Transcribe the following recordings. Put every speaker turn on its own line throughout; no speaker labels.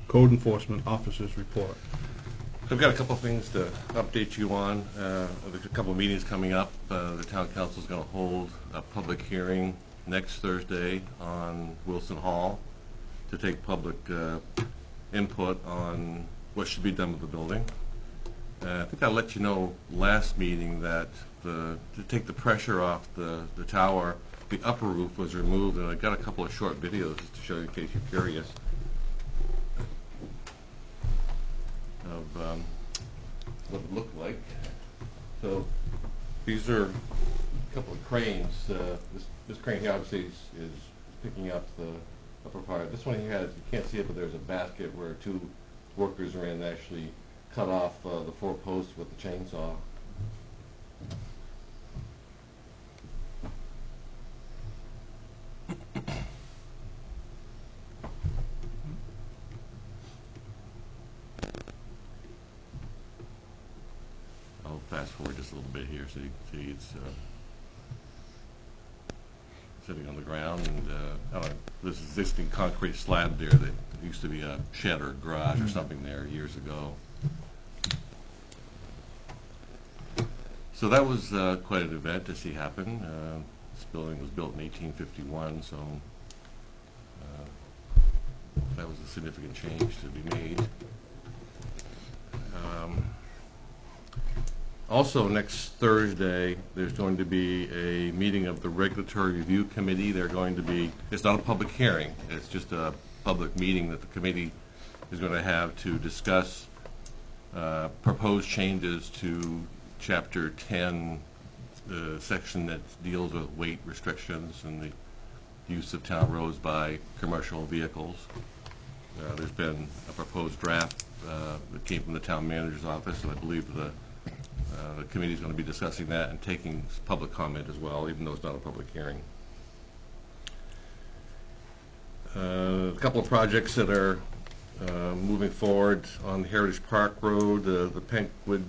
Code Enforcement Officer's report.
I've got a couple of things to update you on. There's a couple of meetings coming up. The Town Council is going to hold a public hearing next Thursday on Wilson Hall to take public input on what should be done with the building. I think I let you know last meeting that to take the pressure off the tower, the upper roof was removed, and I got a couple of short videos just to show you in case you're curious of what it looked like. So these are a couple of cranes. This crane here obviously is picking up the upper part. This one here has, you can't see it, but there's a basket where two workers are in and actually cut off the 4 posts with the chainsaw. I'll fast forward just a little bit here so you can see it's sitting on the ground, and this existing concrete slab there that used to be a shed or garage or something there years ago. So that was quite an event to see happen. This building was built in 1851, so that was a significant change to be made. Also, next Thursday, there's going to be a meeting of the Regulatory Review Committee. They're going to be, it's not a public hearing, it's just a public meeting that the committee is going to have to discuss proposed changes to Chapter 10, the section that deals with weight restrictions and the use of town roads by commercial vehicles. There's been a proposed draft that came from the town manager's office, and I believe the committee is going to be discussing that and taking public comment as well, even though it's not a public hearing. A couple of projects that are moving forward on Heritage Park Road. The Penkwood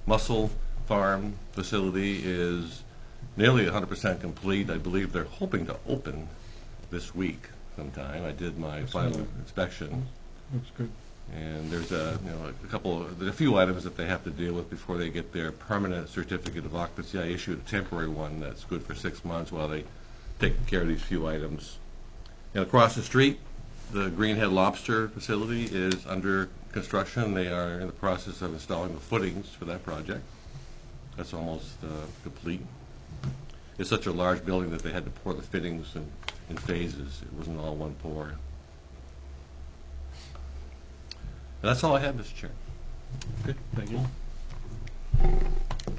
Mussel Farm facility is nearly 100% complete. I believe they're hoping to open this week sometime. I did my final inspection.
Looks good.
And there's a few items that they have to deal with before they get their permanent certificate of occupancy. I issued a temporary one that's good for 6 months while they take care of these few items. And across the street, the Greenhead Lobster facility is under construction. They are in the process of installing the footings for that project. That's almost complete. It's such a large building that they had to pour the fittings in phases. It wasn't all one pour. And that's all I have, Mr. Chair.
Okay, thank you.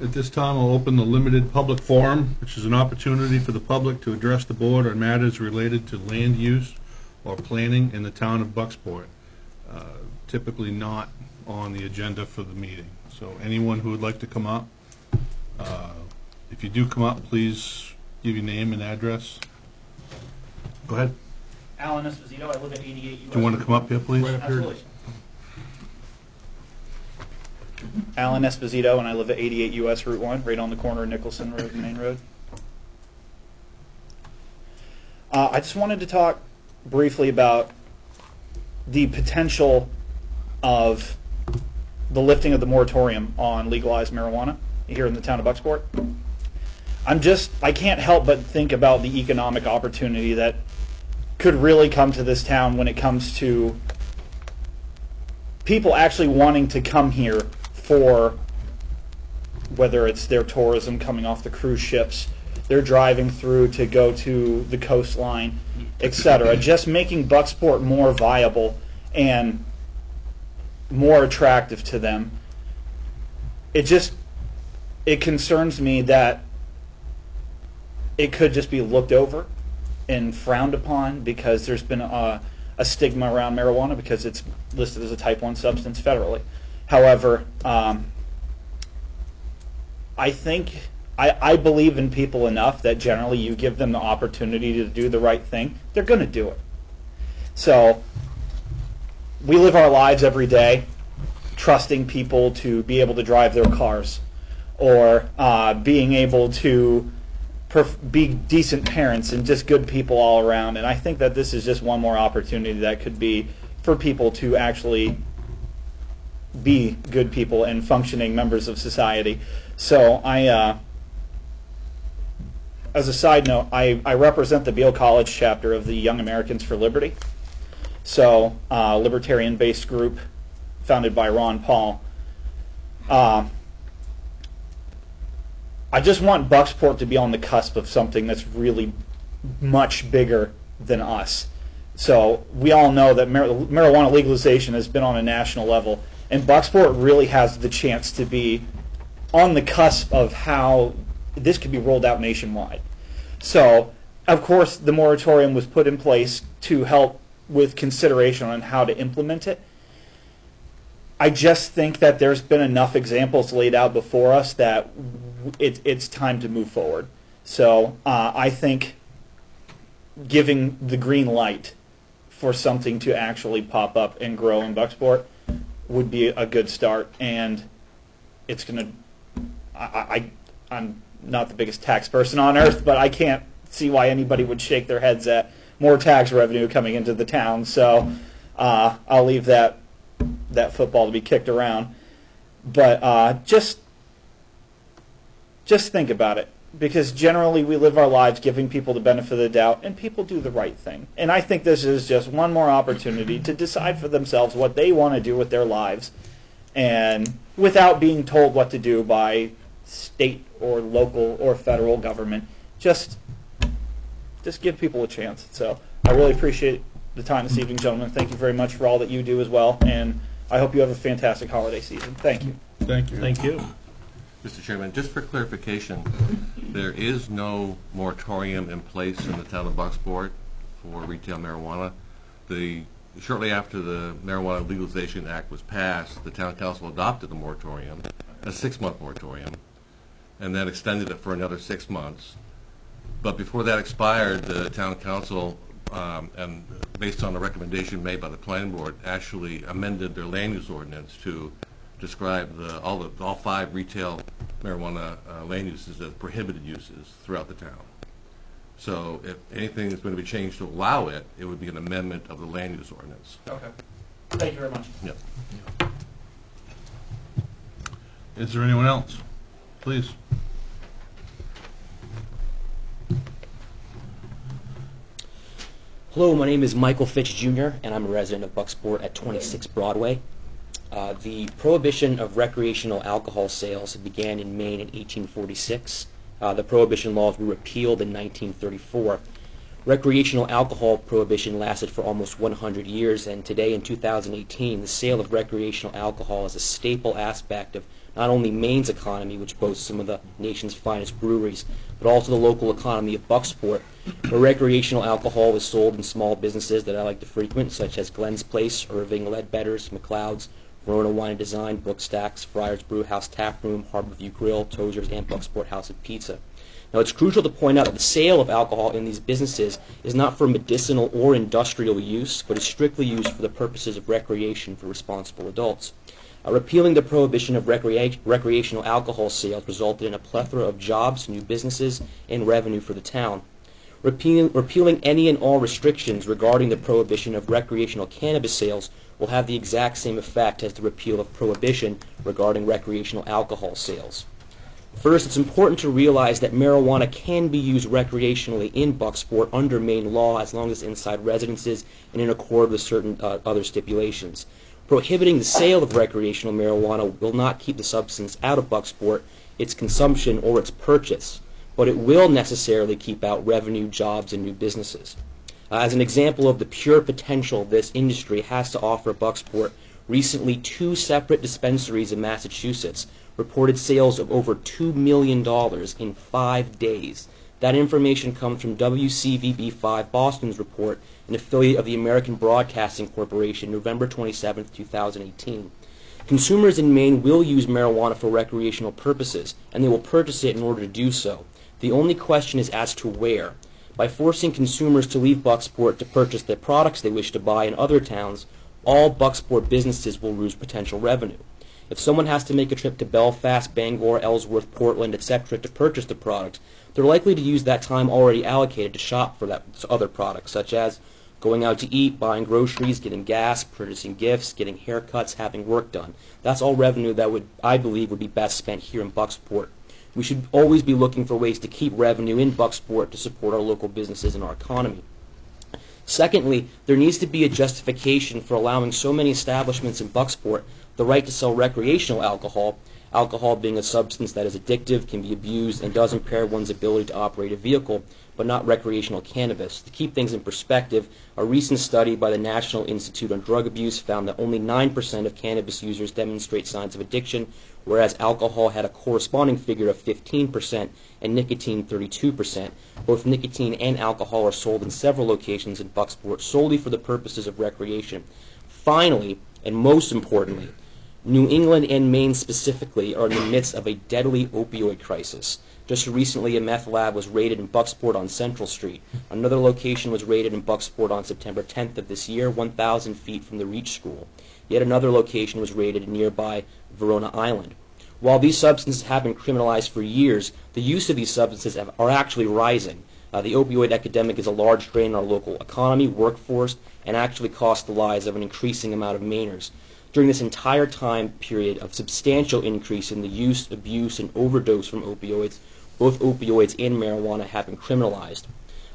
At this time, I'll open the limited public forum, which is an opportunity for the public to address the board on matters related to land use or planning in the town of Bucksport. Typically not on the agenda for the meeting. So anyone who would like to come up, if you do come up, please give your name and address. Go ahead.
Alan Esposito. I live at 88 US.
Do you want to come up here, please?
Right up here. Absolutely. Alan Esposito, and I live at 88 US Route 1, right on the corner of Nicholson Road and Main Road. I just wanted to talk briefly about the potential of the lifting of the moratorium on legalized marijuana here in the town of Bucksport. I can't help but think about the economic opportunity that could really come to this town when it comes to people actually wanting to come here for whether it's their tourism coming off the cruise ships, they're driving through to go to the coastline, etc. Just making Bucksport more viable and more attractive to them. It concerns me that it could just be looked over and frowned upon because there's been a stigma around marijuana because it's listed as a type 1 substance federally. However, I believe in people enough that generally you give them the opportunity to do the right thing, they're going to do it. So we live our lives every day trusting people to be able to drive their cars or being able to be decent parents and just good people all around. And I think that this is just one more opportunity that could be for people to actually be good people and functioning members of society. So as a side note, I represent the Beale College chapter of the Young Americans for Liberty. So, libertarian-based group founded by Ron Paul. I just want Bucksport to be on the cusp of something that's really much bigger than us. So we all know that marijuana legalization has been on a national level, and Bucksport really has the chance to be on the cusp of how this could be rolled out nationwide. So, of course, the moratorium was put in place to help with consideration on how to implement it. I just think that there's been enough examples laid out before us that it's time to move forward. So I think giving the green light for something to actually pop up and grow in Bucksport would be a good start, and it's going to... I'm not the biggest tax person on earth, but I can't see why anybody would shake their heads at more tax revenue coming into the town. So I'll leave that football to be kicked around. But just think about it, because generally we live our lives giving people the benefit of the doubt, and people do the right thing. And I think this is just one more opportunity to decide for themselves what they want to do with their lives, and without being told what to do by state or local or federal government. Just give people a chance. So I really appreciate the time this evening, gentlemen. Thank you very much for all that you do as well, and I hope you have a fantastic holiday season. Thank you.
Thank you.
Thank you.
Mr. Chairman, just for clarification, there is no moratorium in place in the town of Bucksport for retail marijuana. Shortly after the Marijuana Legalization Act was passed, the town council adopted a moratorium, a 6-month moratorium, and then extended it for another 6 months. But before that expired, the town council, and based on the recommendation made by the planning board, actually amended their land use ordinance to describe all 5 retail marijuana land uses as prohibited uses throughout the town. So if anything is going to be changed to allow it, it would be an amendment of the land use ordinance.
Okay. Thank you very much.
Yep.
Is there anyone else? Please.
Hello, my name is Michael Fitch Jr., and I'm a resident of Bucksport at 26 Broadway. The prohibition of recreational alcohol sales began in Maine in 1846. The prohibition laws were repealed in 1934. Recreational alcohol prohibition lasted for almost 100 years, and today in 2018, the sale of recreational alcohol is a staple aspect of not only Maine's economy, which boasts some of the nation's finest breweries, but also the local economy of Bucksport, where recreational alcohol is sold in small businesses that I like to frequent, such as Glenn's Place, Irving, Ledbetter's, McLeod's, Verona Wine and Design, Bookstacks, Friars Brew House Tap Room, Harborview Grill, Tozer's, and Bucksport House of Pizza. Now, it's crucial to point out that the sale of alcohol in these businesses is not for medicinal or industrial use, but is strictly used for the purposes of recreation for responsible adults. Repealing the prohibition of recreational alcohol sales resulted in a plethora of jobs, new businesses, and revenue for the town. Repealing any and all restrictions regarding the prohibition of recreational cannabis sales will have the exact same effect as the repeal of prohibition regarding recreational alcohol sales. First, it's important to realize that marijuana can be used recreationally in Bucksport under Maine law as long as inside residences and in accord with certain other stipulations. Prohibiting the sale of recreational marijuana will not keep the substance out of Bucksport, its consumption, or its purchase, but it will necessarily keep out revenue, jobs, and new businesses. As an example of the pure potential this industry has to offer Bucksport, recently 2 separate dispensaries in Massachusetts reported sales of over $2 million in 5 days. That information comes from WCVB5 Boston's report, an affiliate of the American Broadcasting Corporation, November 27, 2018. Consumers in Maine will use marijuana for recreational purposes, and they will purchase it in order to do so. The only question is as to where. By forcing consumers to leave Bucksport to purchase the products they wish to buy in other towns, all Bucksport businesses will lose potential revenue. If someone has to make a trip to Belfast, Bangor, Ellsworth, Portland, etc. to purchase the product, they're likely to use that time already allocated to shop for that other products, such as Going out to eat, buying groceries, getting gas, purchasing gifts, getting haircuts, having work done. That's all revenue that I believe would be best spent here in Bucksport. We should always be looking for ways to keep revenue in Bucksport to support our local businesses and our economy. Secondly, there needs to be a justification for allowing so many establishments in Bucksport the right to sell recreational alcohol, alcohol being a substance that is addictive, can be abused, and does impair one's ability to operate a vehicle, but not recreational cannabis. To keep things in perspective, a recent study by the National Institute on Drug Abuse found that only 9% of cannabis users demonstrate signs of addiction, whereas alcohol had a corresponding figure of 15% and nicotine 32%. Both nicotine and alcohol are sold in several locations in Bucksport solely for the purposes of recreation. Finally, and most importantly, New England and Maine specifically are in the midst of a deadly opioid crisis. Just recently, a meth lab was raided in Bucksport on Central Street. Another location was raided in Bucksport on September 10th of this year, 1,000 feet from the Reach School. Yet another location was raided in nearby Verona Island. While these substances have been criminalized for years, the use of these substances are actually rising. The opioid epidemic is a large drain on our local economy, workforce, and actually costs the lives of an increasing amount of Mainers. During this entire time period of substantial increase in the use, abuse, and overdose from opioids, both opioids and marijuana have been criminalized.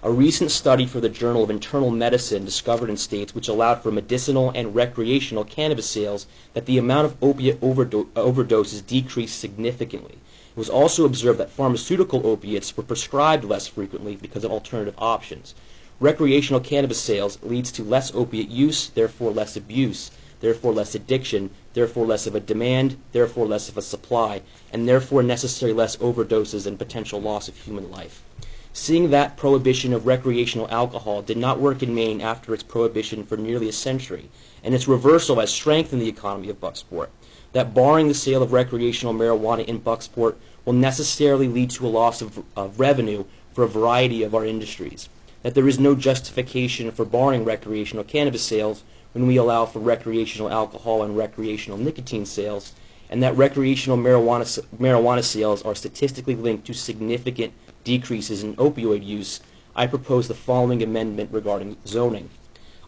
A recent study for the Journal of Internal Medicine discovered in states which allowed for medicinal and recreational cannabis sales that the amount of opiate overdoses decreased significantly. It was also observed that pharmaceutical opiates were prescribed less frequently because of alternative options. Recreational cannabis sales leads to less opiate use, therefore less abuse, therefore less addiction, therefore less of a demand, therefore less of a supply, and therefore necessarily less overdoses and potential loss of human life. Seeing that prohibition of recreational alcohol did not work in Maine after its prohibition for nearly a century, and its reversal has strengthened the economy of Bucksport, that barring the sale of recreational marijuana in Bucksport will necessarily lead to a loss of revenue for a variety of our industries, that there is no justification for barring recreational cannabis sales when we allow for recreational alcohol and recreational nicotine sales, and that recreational marijuana sales are statistically linked to significant decreases in opioid use. I propose the following amendment regarding zoning.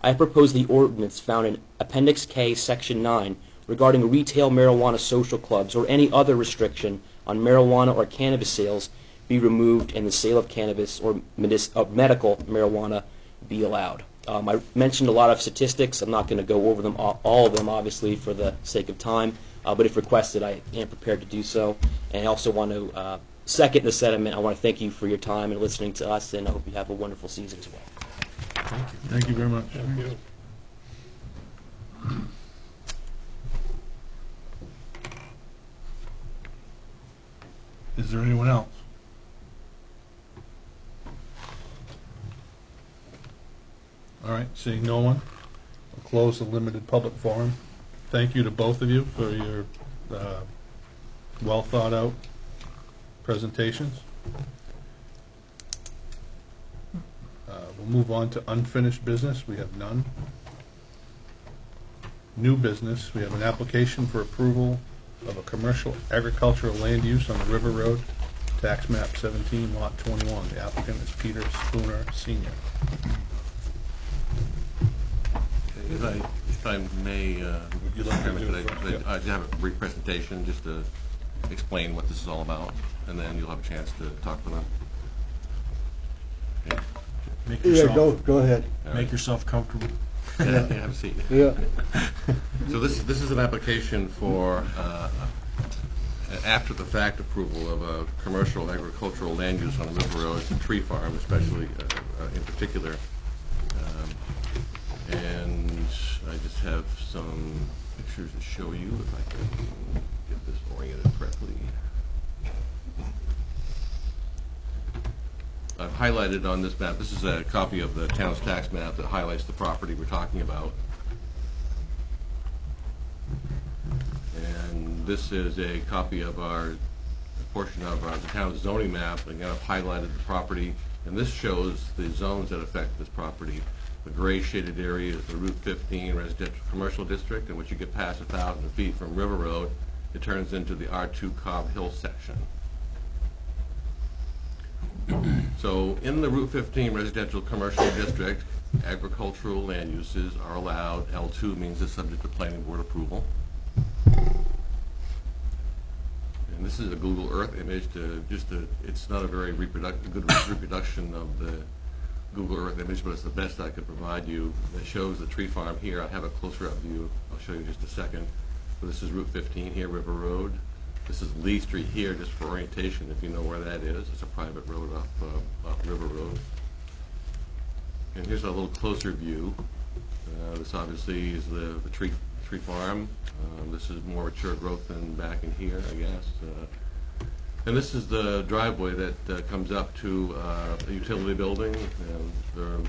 I propose the ordinance found in Appendix K, Section 9, regarding retail marijuana social clubs or any other restriction on marijuana or cannabis sales be removed and the sale of cannabis or medical marijuana be allowed. I mentioned a lot of statistics. I'm not going to go over them all of them, obviously, for the sake of time, but if requested, I am prepared to do so. And I also want to second the sentiment. I want to thank you for your time and listening to us, and I hope you have a wonderful season as well.
Thank you very much.
Thank you.
Is there anyone else? All right, seeing no one, we'll close the limited public forum. Thank you to both of you for your well thought out presentations. We'll move on to unfinished business. We have none. New business, we have an application for approval of a commercial agricultural land use on the River Road, tax map 17, lot 21. The applicant is Peter Spooner, Sr.
If I may,
you like to do it first?
I have a brief presentation just to explain what this is all about, and then you'll have a chance to talk with them. Okay.
Make
Yeah,
yourself,
go ahead.
make yourself comfortable.
Yeah, have a seat.
Yeah.
So this is an application for after the fact approval of a commercial agricultural land use on the River Road, a tree farm, especially in particular. And I just have some pictures to show you if I can get this oriented correctly. I've highlighted on this map, this is a copy of the town's tax map that highlights the property we're talking about. And this is a copy of a portion of the town's zoning map. Again, I've highlighted the property, and this shows the zones that affect this property. The gray shaded area is the Route 15 residential commercial district, and once you get past 1,000 feet from River Road, it turns into the R2 Cobb Hill section. So in the Route 15 residential commercial district, agricultural land uses are allowed. L2 means it's subject to planning board approval. And this is a Google Earth image it's not a very good reproduction of the Google Earth image, but it's the best I could provide you. That shows the tree farm here. I have a closer up view. I'll show you in just a second. So this is Route 15 here, River Road. This is Lee Street here, just for orientation, if you know where that is. It's a private road off River Road. And here's a little closer view. This obviously is the tree farm. This is more mature growth than back in here, I guess. And this is the driveway that comes up to a utility building. The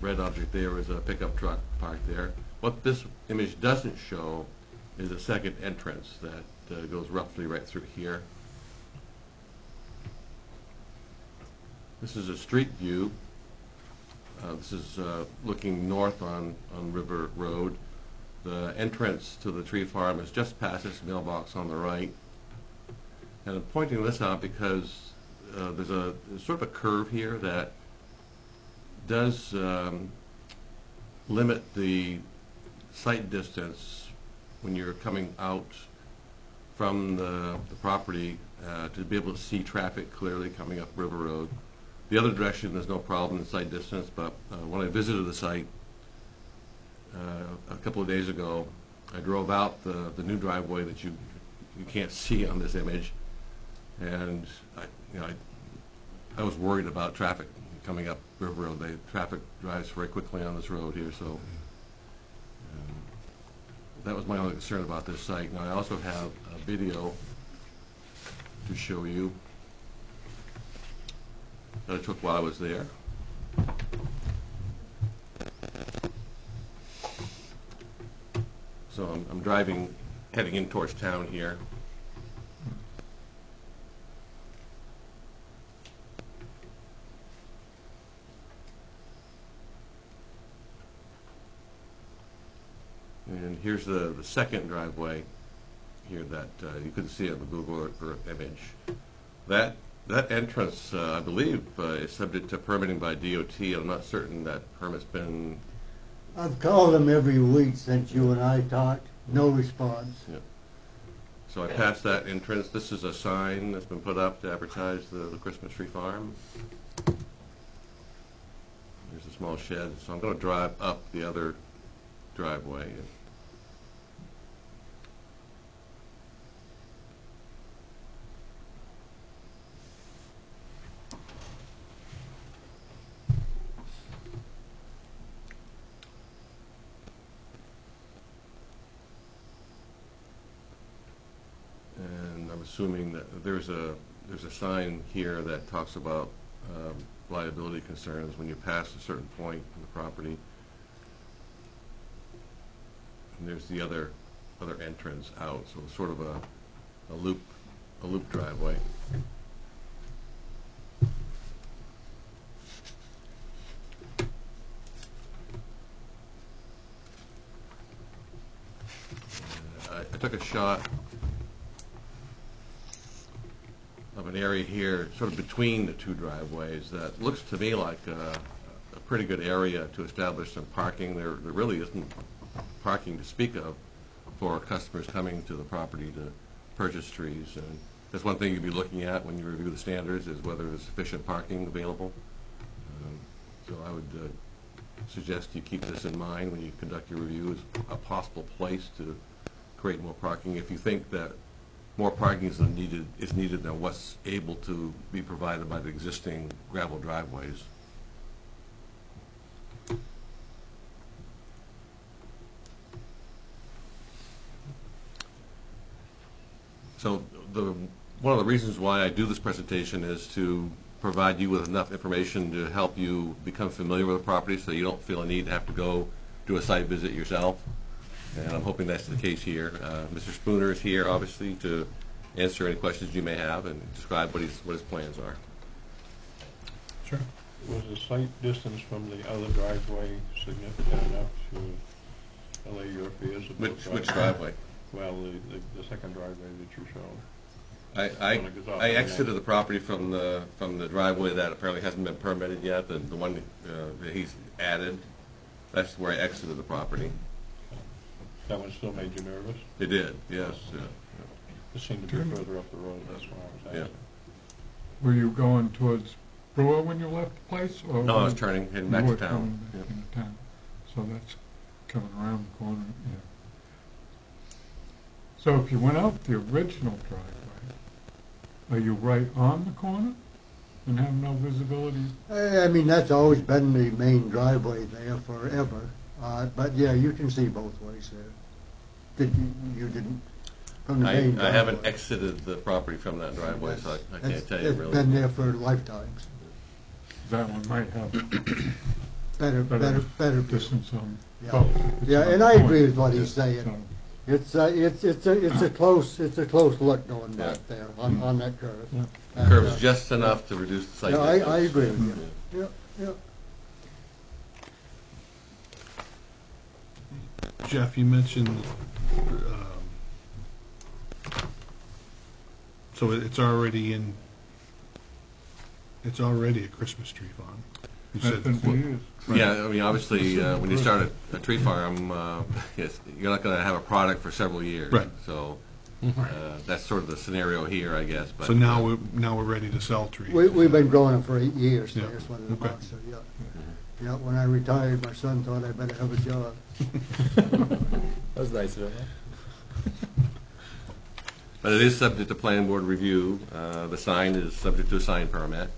red object there is a pickup truck parked there. What this image doesn't show is a second entrance that goes roughly right through here. This is a street view. This is looking north on River Road. The entrance to the tree farm is just past this mailbox on the right. And I'm pointing this out because there's sort of a curve here that does limit the sight distance when you're coming out from the property to be able to see traffic clearly coming up River Road. The other direction, there's no problem in sight distance, but when I visited the site a couple of days ago, I drove out the new driveway that you can't see on this image, and I was worried about traffic coming up River Road. Traffic drives very quickly on this road here, so that was my only concern about this site. Now I also have a video to show you that I took while I was there. So I'm driving, heading in towards town here. And here's the second driveway here that you couldn't see on the Google Earth image. That entrance, I believe, is subject to permitting by DOT. I'm not certain that permit's been...
I've called them every week since you and I talked. No response.
Yeah. So I passed that entrance. This is a sign that's been put up to advertise the Christmas tree farm. There's a small shed. So I'm going to drive up the other driveway. And I'm assuming that there's a sign here that talks about liability concerns when you pass a certain point in the property. And there's the other entrance out, so it's sort of a loop driveway. I took a shot of an area here, sort of between the two driveways, that looks to me like a pretty good area to establish some parking. There really isn't parking to speak of for customers coming to the property to purchase trees. And that's one thing you'd be looking at when you review the standards, is whether there's sufficient parking available. So I would suggest you keep this in mind when you conduct your review as a possible place to create more parking. If you think that more parking is needed than what's able to be provided by the existing gravel driveways. So one of the reasons why I do this presentation is to provide you with enough information to help you become familiar with the property, so you don't feel a need to have to go do a site visit yourself. And I'm hoping that's the case here. Mr. Spooner is here, obviously, to answer any questions you may have and describe what his plans are.
Sure.
Was the site distance from the other driveway significant enough to allay your fears about
Which driveway?
Well, the second driveway that you showed.
I exited the property from the driveway that apparently hasn't been permitted yet, the one that he's added. That's where I exited the property.
That one still made you nervous?
It did, yes.
It seemed to be further up the road, that's why I was
Yeah.
asking.
Were you going towards Brewer when you left the place? Or
No, I was turning, heading back
you
to
were
town.
coming back
Yeah.
into town? So that's coming around the corner, yeah. So if you went out the original driveway, are you right on the corner and have no visibility?
I mean, that's always been the main driveway there forever. But yeah, you can see both ways there. You didn't, from the main driveway.
I haven't exited the property from that driveway, so I can't tell you
It's
really.
been there for lifetimes.
That one might have
Better view.
distance on
Yeah.
both.
Yeah,
It's
and
on
I
the
agree
corner.
with what he's
So,
saying. It's a close look going back there on that curve.
Yeah.
And,
Curves just enough to reduce the sight
Yeah,
distance.
I agree with you. Yeah, yeah.
Jeff, you mentioned, so it's already a Christmas tree farm. You
That's
said
been for years.
Yeah, I mean, obviously, when you start a tree farm, yes, you're not going to have a product for several years.
Right.
So that's sort of the scenario here, I guess. But
So now we're ready to sell trees.
We've been growing them for 8 years,
Yeah.
there's one of the
Okay.
boxes, yeah. Yeah, when I retired, my son thought I better have a job.
That was nice of him.
But it is subject to planning board review. The sign is subject to a sign permit,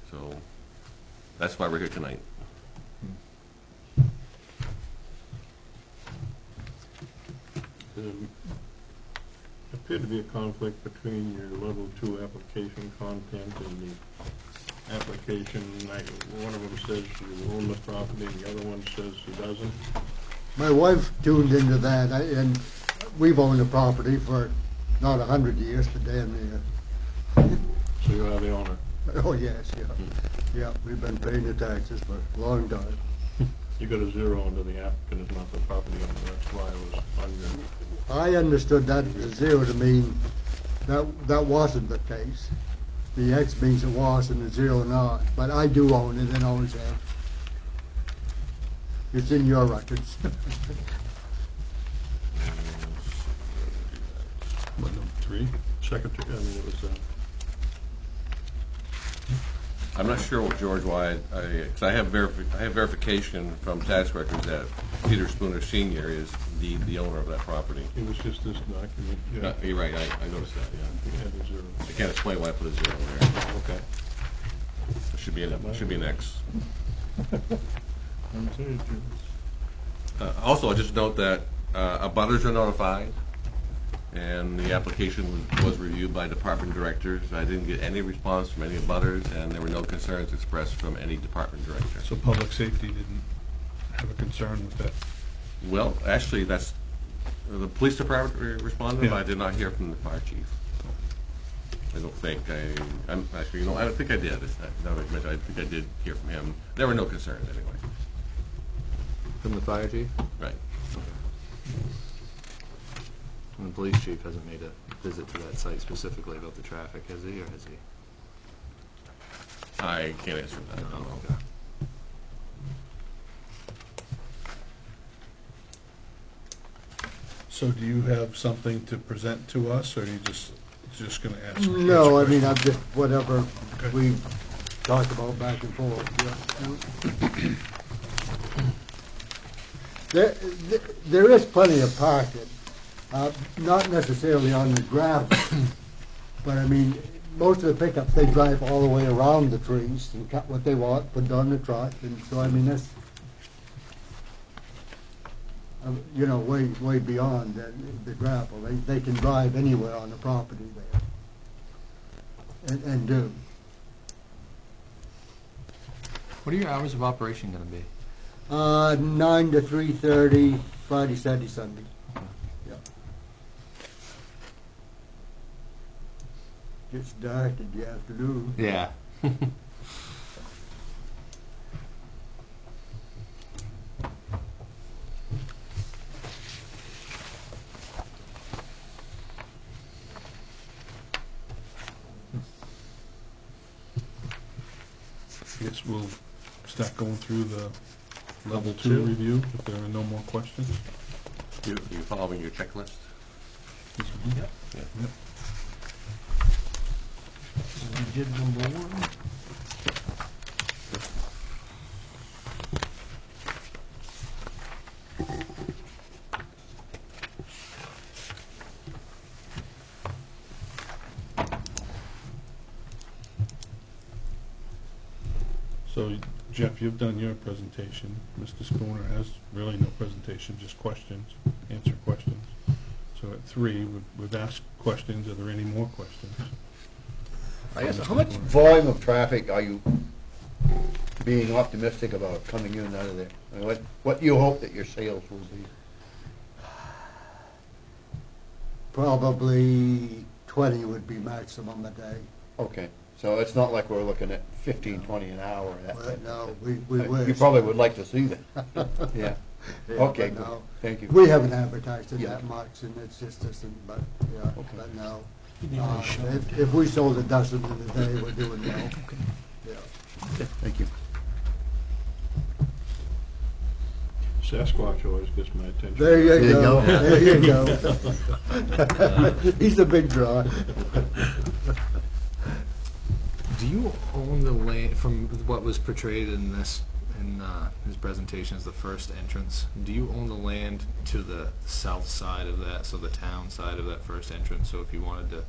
so that's why we're here tonight.
There appeared to be a conflict between your level 2 application content and the application. One of them says you own the property and the other one says he doesn't.
My wife tuned into that, and we've owned the property for not 100 years, but damn near.
So you are the owner.
Oh, yes, yeah. Yeah, we've been paying the taxes for a long time.
You got a 0 under the applicant is not the property owner. That's why I was on your.
I understood that 0 to mean that wasn't the case. The X means it was and the 0 not, but I do own it and always have. It's in your records.
What, number 3?
Secretary, I mean, it was,
I'm not sure, George, why, because I have verification from tax records that Peter Spooner Sr. is the owner of that property.
it was just this document. Yeah.
You're right, I noticed that, yeah.
You had the 0.
I can't explain why I put a 0 there.
Okay.
It should be an X. Also, I'll just note that abutters are notified, and the application was reviewed by department directors. I didn't get any response from any abutters, and there were no concerns expressed from any department director.
So public safety didn't have a concern with that.
Well, actually, that's, the police department responded, but I
Yeah.
did not hear from the fire chief. I don't think I'm actually, I don't think I did. I think I did hear from him. There were no concerns anyway.
From the fire chief?
Right.
And the police chief hasn't made a visit to that site specifically about the traffic, has he, or has he?
I can't answer that.
No,
No.
okay.
So do you have something to present to us, or are you just going to ask?
No, I
answer
mean,
questions?
I'm just, whatever
Okay.
we talked about back and forth, yeah. There is plenty of parking, not necessarily on the gravel, but I mean, most of the pickups, they drive all the way around the trees and cut what they want, put it on the truck, and so, I mean, that's, way beyond the gravel. They can drive anywhere on the property there, and do.
What are your hours of operation gonna be?
9 to 3:30, Friday, Saturday, Sunday. Yeah. Gets dark in the afternoon.
Yeah.
I guess we'll start going through the level 2 review, if there are no more questions.
You following your checklist?
Yep.
Yeah.
We did number 1.
So, Jeff, you've done your presentation. Mr. Spooner has really no presentation, just questions, answer questions. So at 3, we've asked questions. Are there any more questions?
I guess, how much volume of traffic are you being optimistic about coming in and out of there? I mean, what do you hope that your sales will be?
Probably 20 would be maximum a day.
Okay, so it's not like we're looking at 15, 20 an hour. That
But
type of
no,
thing.
we wish.
You probably would like to see that. Yeah.
Yeah,
Okay,
but
good.
no.
Thank you.
We haven't advertised it
Yeah.
that much, and it's just isn't, but, yeah,
Okay.
but no. If we sold a dozen in a day, we're doing well. Yeah.
Okay, thank you.
Sasquatch always gets my attention.
There you
There you
go,
go.
there you go. He's a big draw.
Do you own the land, from what was portrayed in this, in his presentation as the first entrance, do you own the land to the south side of that, so the town side of that first entrance? So if you wanted to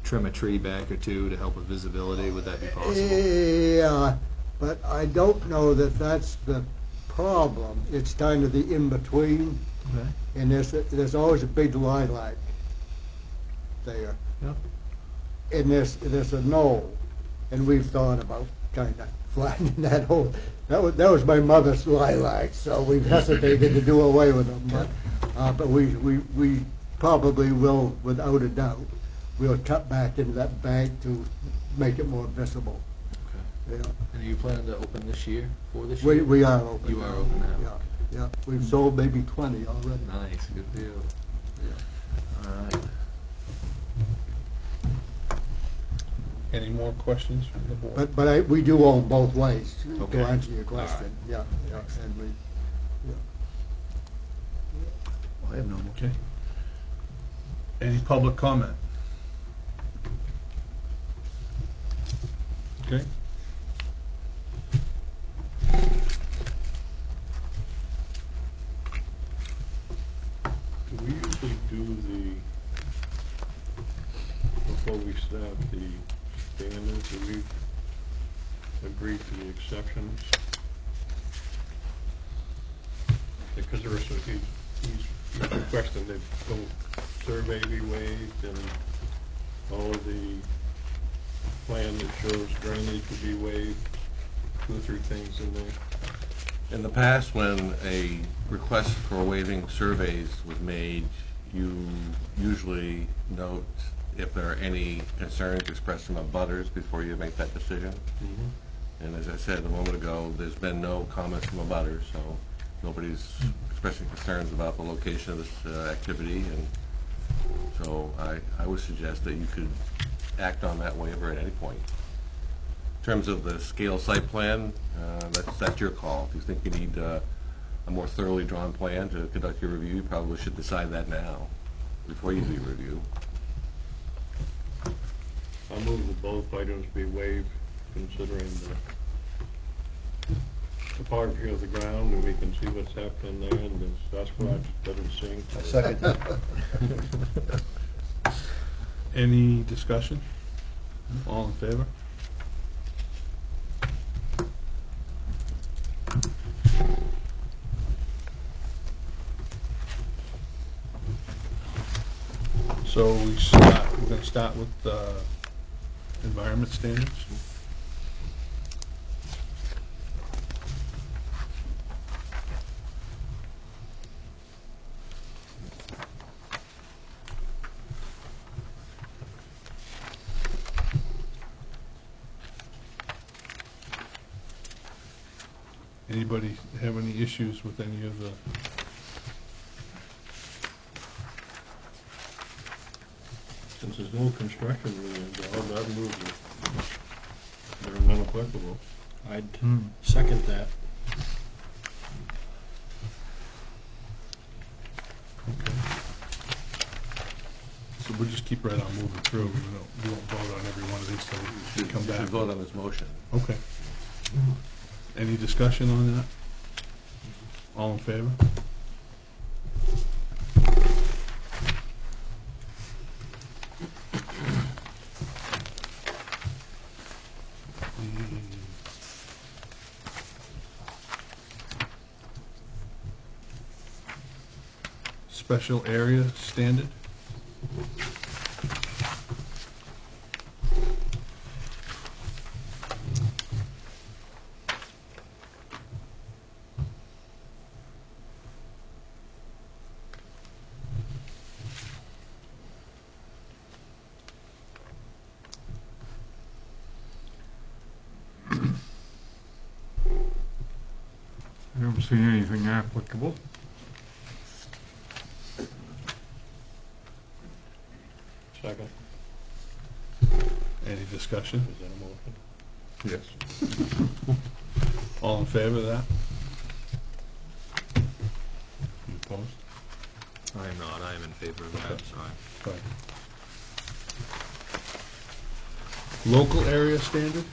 trim a tree back or two to help with visibility, would that be possible?
Yeah, but I don't know that that's the problem. It's kind of the in-between,
Okay.
and there's always a big lilac there.
Yep.
And there's a knoll, and we've thought about kind of flattening that whole, that was my mother's lilac, so we've hesitated to do away with them, but we probably will, without a doubt, we'll cut back into that bank to make it more visible.
Okay.
Yeah.
And are you planning to open this year, for this year?
We are open.
You are open now?
Yeah, yeah, we've sold maybe 20 already.
Nice, good deal.
Yeah.
All right.
Any more questions from the board?
But we do own both ways,
Okay.
to answer your
All right.
question, yeah, and we,
I have no more.
Okay. Any public comment? Okay.
Do we usually do before we start the standards, do we agree to the exceptions? Because there are some, he's requesting that the survey be waived and all of the plan that shows drainage would be waived, 2 or 3 things in there.
In the past, when a request for waiving surveys was made, you usually note if there are any concerns expressed from abutters before you make that decision. And as I said a moment ago, there's been no comments from abutters, so nobody's expressing concerns about the location of this activity, and so I would suggest that you could act on that waiver at any point. In terms of the scale site plan, that's your call. If you think you need a more thoroughly drawn plan to conduct your review, you probably should decide that now, before you do your review.
I'll move that both items be waived, considering the topography of the ground, and we can see what's happening there, and the Sasquatch doesn't sing.
I second that.
Any discussion? All in favor? So we're going to start with environment standards. Anybody have any issues with any of the?
Since there's no construction really involved, I'd move that they're non-applicable.
I'd second that.
So we'll just keep right on moving through. We won't vote on every one of these till we come
You should
back.
vote on this motion.
Okay. Any discussion on that? All in favor? Special area standard?
I don't see anything applicable.
Second.
Any discussion?
Is that a motion?
Yes.
All in favor of that? You opposed?
I am not. I am in favor of that. So
Fine. Local area standard?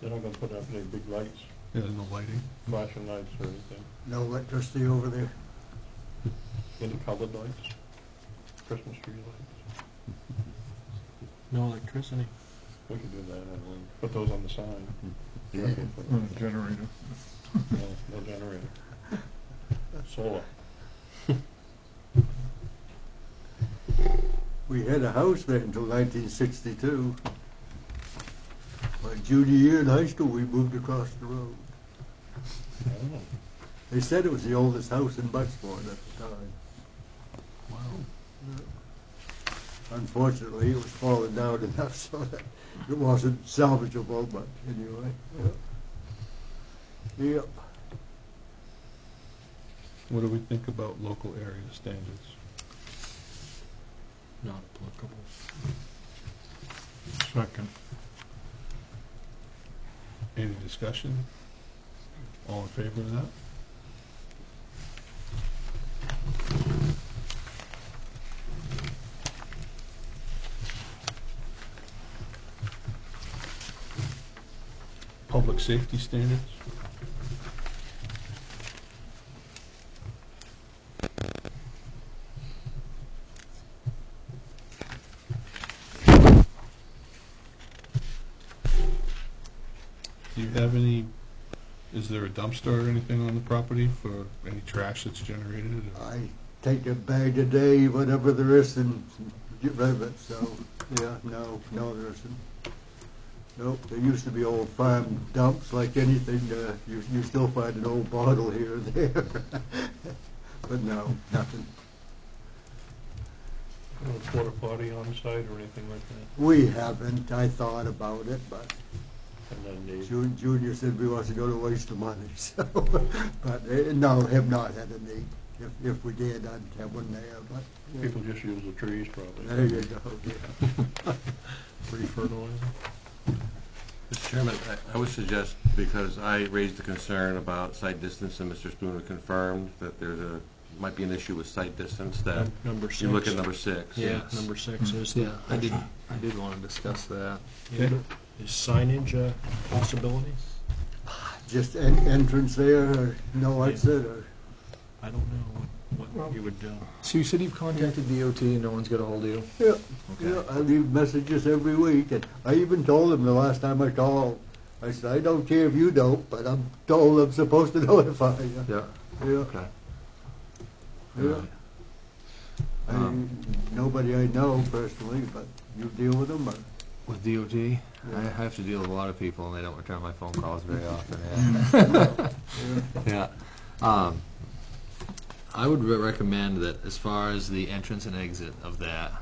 They're not gonna put up any big lights,
Yeah, no lighting.
flashing lights or anything,
No electricity over there.
any colored lights, Christmas tree lights.
no electricity.
We could do that, and put those on the sign.
On the generator.
No generator. Solar.
We had a house there until 1962. My junior year in high school, we moved across the road.
Oh,
They said it was the oldest house in Bucksport at the time.
Wow.
Unfortunately, it was falling down enough so that it wasn't salvageable, but anyway. Yep.
What do we think about local area standards?
Not applicable.
Second.
Any discussion? All in favor of that? Public safety standards? Do you have any, is there a dumpster or anything on the property for any trash that's generated? or-
I take a bag a day, whatever there is, and get rid of it, so, yeah, no, there isn't. Nope, there used to be old farm dumps, like anything, you still find an old bottle here or there. But no, nothing.
No porta potty on site or anything like that?
We haven't, I thought about it, but
And then
Junior said we wasn't gonna waste the money, so, but, no, have not had a need. If we did, I'd have one there, but, yeah.
people just use the trees probably.
There you go, yeah.
Free fertilizer.
Mr. Chairman, I would suggest, because I raised the concern about site distance, and Mr. Spooner confirmed that might be an issue with site distance, that
Number 6.
you look at number 6.
Yeah,
Yes.
number 6 is the. Yeah, I did want to discuss that.
Okay.
Is signage a possibility?
Just entrance there, or no exit, or?
I don't know what you would do.
So you said you've contacted DOT and no one's got a hold of you?
Yeah,
Okay.
yeah, I leave messages every week, and I even told him the last time I called, I said, I don't care if you don't, but I'm told I'm supposed to notify you.
Yeah.
Yeah,
Okay.
yeah.
Um,
Nobody I know personally, but you deal with them, or?
With DOT, I have to deal with a lot of people and they don't return my phone calls very often. Yeah. Yeah. I would recommend that as far as the entrance and exit of that,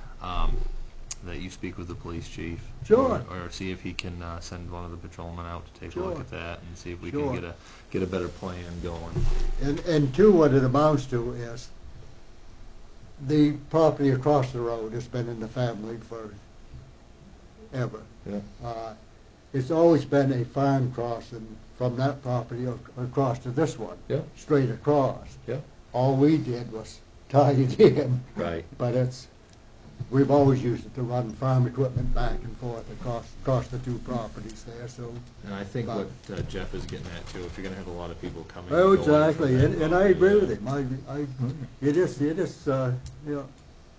that you speak with the police chief.
Sure.
Or see if he can send one of the patrolmen out to take a
Sure.
look at that and see if we
Sure.
can get a better plan going.
And two, what it amounts to is, the property across the road has been in the family for ever.
Yeah.
It's always been a farm crossing from that property across to this one.
Yeah.
Straight across.
Yeah.
All we did was tie it in.
Right.
But we've always used it to run farm equipment back and forth across the two properties there, so.
And I think what Jeff is getting at too, if you're gonna have a lot of people coming.
Oh,
and going
exactly,
from that
and I agree with
property,
him. It is, you know,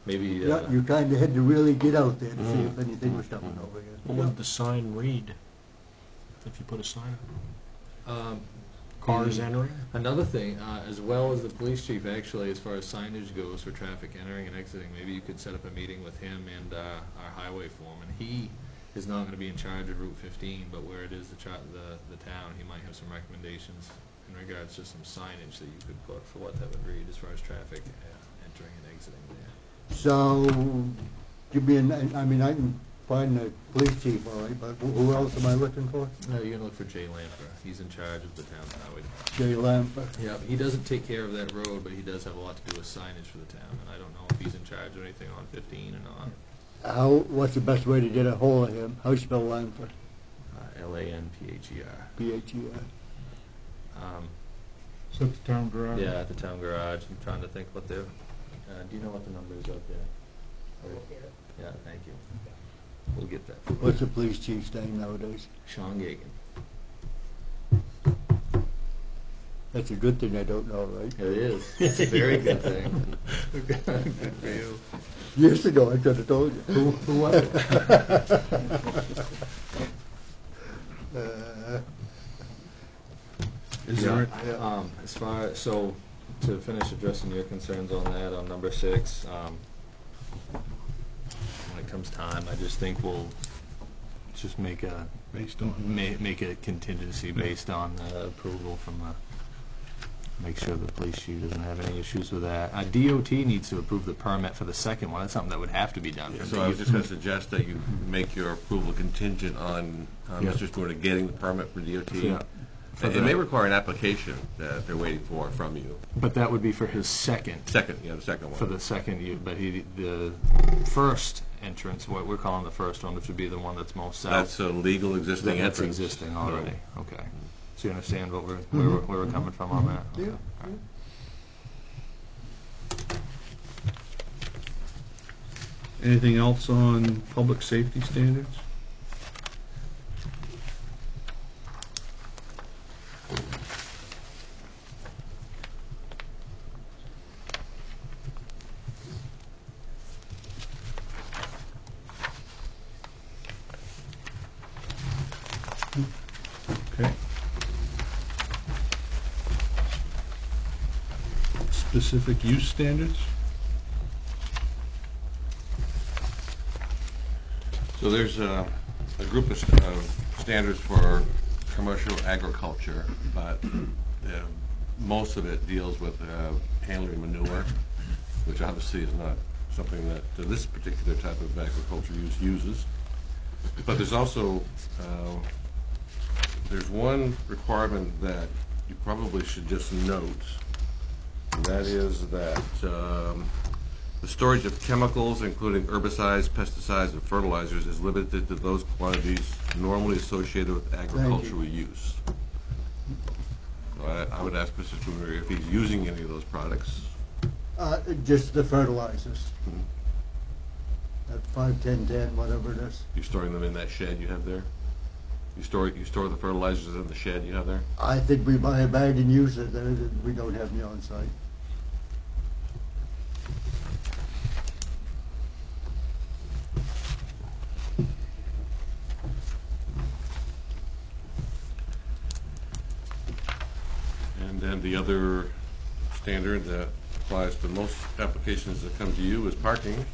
Maybe,
yeah, you kind of had to really get out there to see if anything was coming over
What
here.
would the sign read if you put a sign up? Cars entering?
Another thing, as well as the police chief, actually, as far as signage goes for traffic entering and exiting, maybe you could set up a meeting with him and our highway foreman. He is not going to be in charge of Route 15, but where it is the town, he might have some recommendations in regards to some signage that you could put for what that would read as far as traffic entering and exiting there.
So, give me I mean, I can find the police chief, all right, but who else am I looking for?
No, you're going to look for Jay Lamper. He's in charge of the town's highway.
Jay Lamper.
Yeah, he doesn't take care of that road, but he does have a lot to do with signage for the town, and I don't know if he's in charge of anything on 15 or not.
What's the best way to get a hold of him? How you spell Lamper?
Lanpher.
P-H-E-R.
Is that the town garage?
Yeah, at the town garage. I'm trying to think what they're. Do you know what the number is out there? Yeah, thank you. We'll get that.
What's the police chief's name nowadays?
Sean Gagan.
That's a good thing I don't know, right?
It is. It's a very good thing. Good for you.
Years ago, I could have told you. Who was it?
Is there,
As far, so, to finish addressing your concerns on that, on number 6, when it comes time, I just think we'll just make a,
based on,
make a contingency based on approval from, make sure the police chief doesn't have any issues with that. DOT needs to approve the permit for the second one. That's something that would have to be done.
So I was just going to suggest that you make your approval contingent on
Yeah.
Mr. Stewart getting the permit for DOT.
Yeah.
It may require an application that they're waiting for from you.
But that would be for his second.
The second one.
For the second, but the first entrance, what we're calling the first one, which would be the one that's most south.
That's a legal existing
That's
entrance.
existing already, okay. So you understand what where we're coming from on that?
Yeah.
Okay. All right.
anything else on public safety standards? Okay. Specific use standards?
So there's a group of standards for commercial agriculture, but most of it deals with handling manure, which obviously is not something that this particular type of agriculture uses. But there's also there's one requirement that you probably should just note, and that is that the storage of chemicals, including herbicides, pesticides, and fertilizers, is limited to those quantities normally associated with agricultural use. So I would ask Mr. Stewart if he's using any of those products.
Just the fertilizers. At 5, 10, 10, whatever it is.
You're storing them in that shed you have there? You store the fertilizers in the shed you have there?
I think we buy a bag and use it, we don't have any on site.
And then the other standard that applies to most applications that come to you is parking.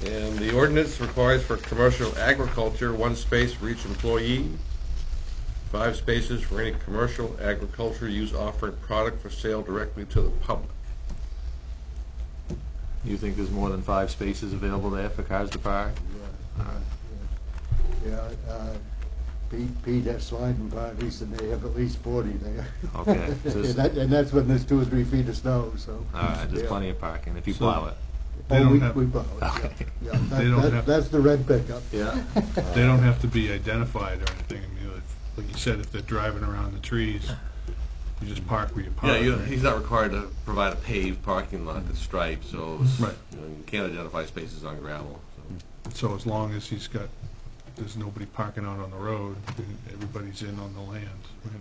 And the ordinance requires for commercial agriculture, 1 space for each employee, 5 spaces for any commercial agriculture use offering product for sale directly to the public.
You think there's more than 5 spaces available there for cars to park?
Yeah, Pete has sliding parties and they have at least 40 there.
Okay. So
And that's when there's 2 or 3 feet of snow, so.
all right, there's
yeah.
plenty of parking if you
So-
plow it.
They don't
we
have-
plow it,
Okay.
yeah. Yeah,
They don't have-
that's the red pickup.
Yeah.
They don't have to be identified or anything. I mean, like you said, if they're driving around the trees, you just park where you park.
Yeah,
right?
he's not required to provide a paved parking lot that's striped, so it's-
Right.
you can't identify spaces on gravel. So.
So as long as there's nobody parking out on the road, everybody's in on the land.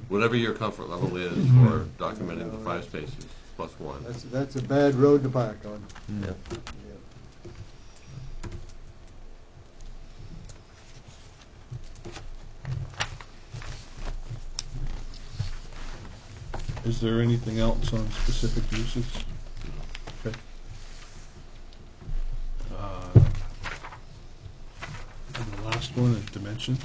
Whatever your comfort level is for documenting the 5 spaces plus 1.
That's a bad road to park on.
Yeah.
Is there anything else on specific uses? Okay. And the last one is dimensions.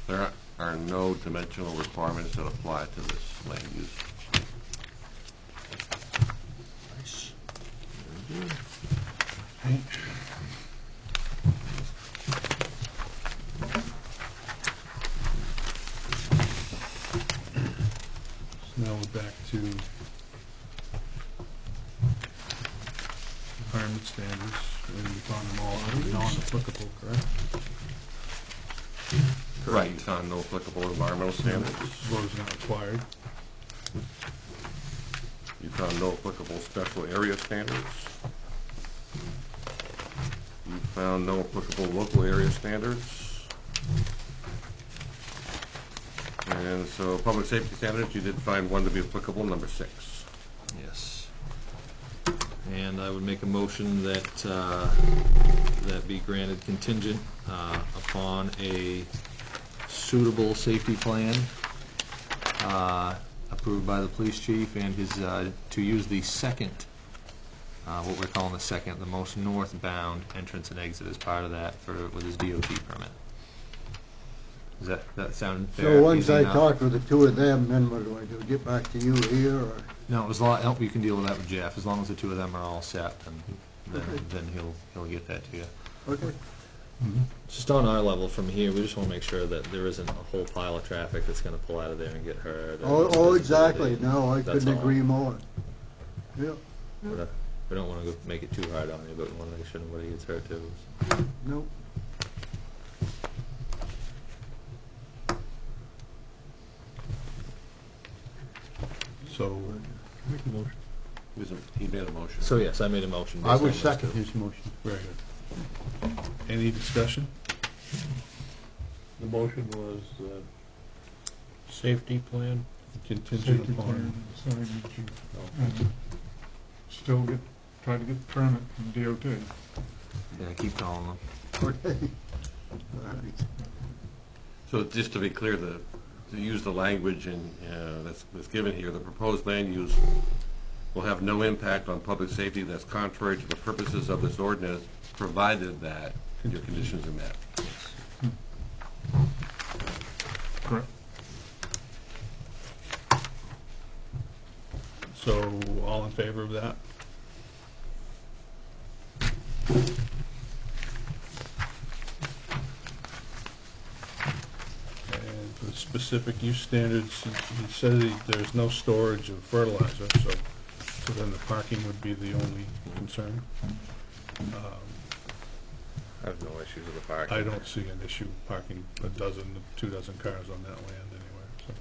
There are no dimensional requirements that apply to this land use.
So now we're back to environment standards, and we found them all non-applicable, correct?
Right, you found no applicable environmental standards.
Road is not required.
You found no applicable special area standards. You found no applicable local area standards. And so public safety standards, you did find one to be applicable, number 6.
Yes. And I would make a motion that, that be granted contingent upon a suitable safety plan approved by the police chief and his, to use the second, what we're calling the most northbound entrance and exit as part of that with his DOT permit. Does that sound fair?
So once
Easy
I
enough?
talk with the two of them, then what do I do? Get back to you here, or?
No, you can deal with that with Jeff, as long as the two of them are all set, then he'll get that to you.
Okay.
Just on our level from here, we just want to make sure that there isn't a whole pile of traffic that's going to pull out of there and get hurt.
Oh, exactly. No, I
That's
couldn't
all.
agree more. Yeah,
We don't want to make it too hard on you, but we want to make sure nobody gets hurt too.
no.
So,
Make a motion.
He made a motion.
So yes, I made a motion.
I
based
would
on those
second
two.
his motion.
very good. Any discussion?
The motion was, safety plan.
Contingent
Safety plan,
upon,
signage, and still try to get the permit from DOT.
Yeah, keep calling them.
Okay. All right.
So just to be clear, to use the language that's given here, the proposed land use will have no impact on public safety that's contrary to the purposes of this ordinance, provided that your conditions are met.
Correct.
so all in favor of that? And the specific use standards, he said there's no storage of fertilizer, so then the parking would be the only concern.
I have no issues with the parking.
I don't see an issue parking 2 dozen cars on that land anywhere, so,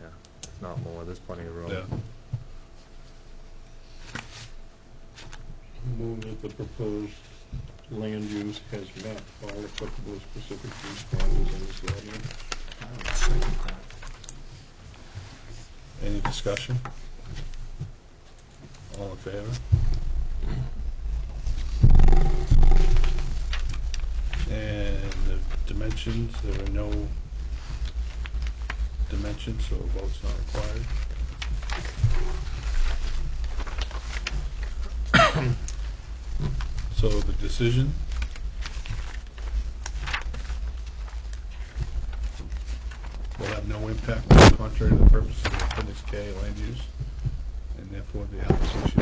Yeah, if not more, there's plenty of room.
yeah.
Move that the proposed land use has met all applicable specific use standards in this ordinance.
Any discussion? All in favor? And the dimensions, there are no dimensions, so a vote's not required. So the decision? Will have no impact contrary to the purposes of Appendix K land use, and therefore the application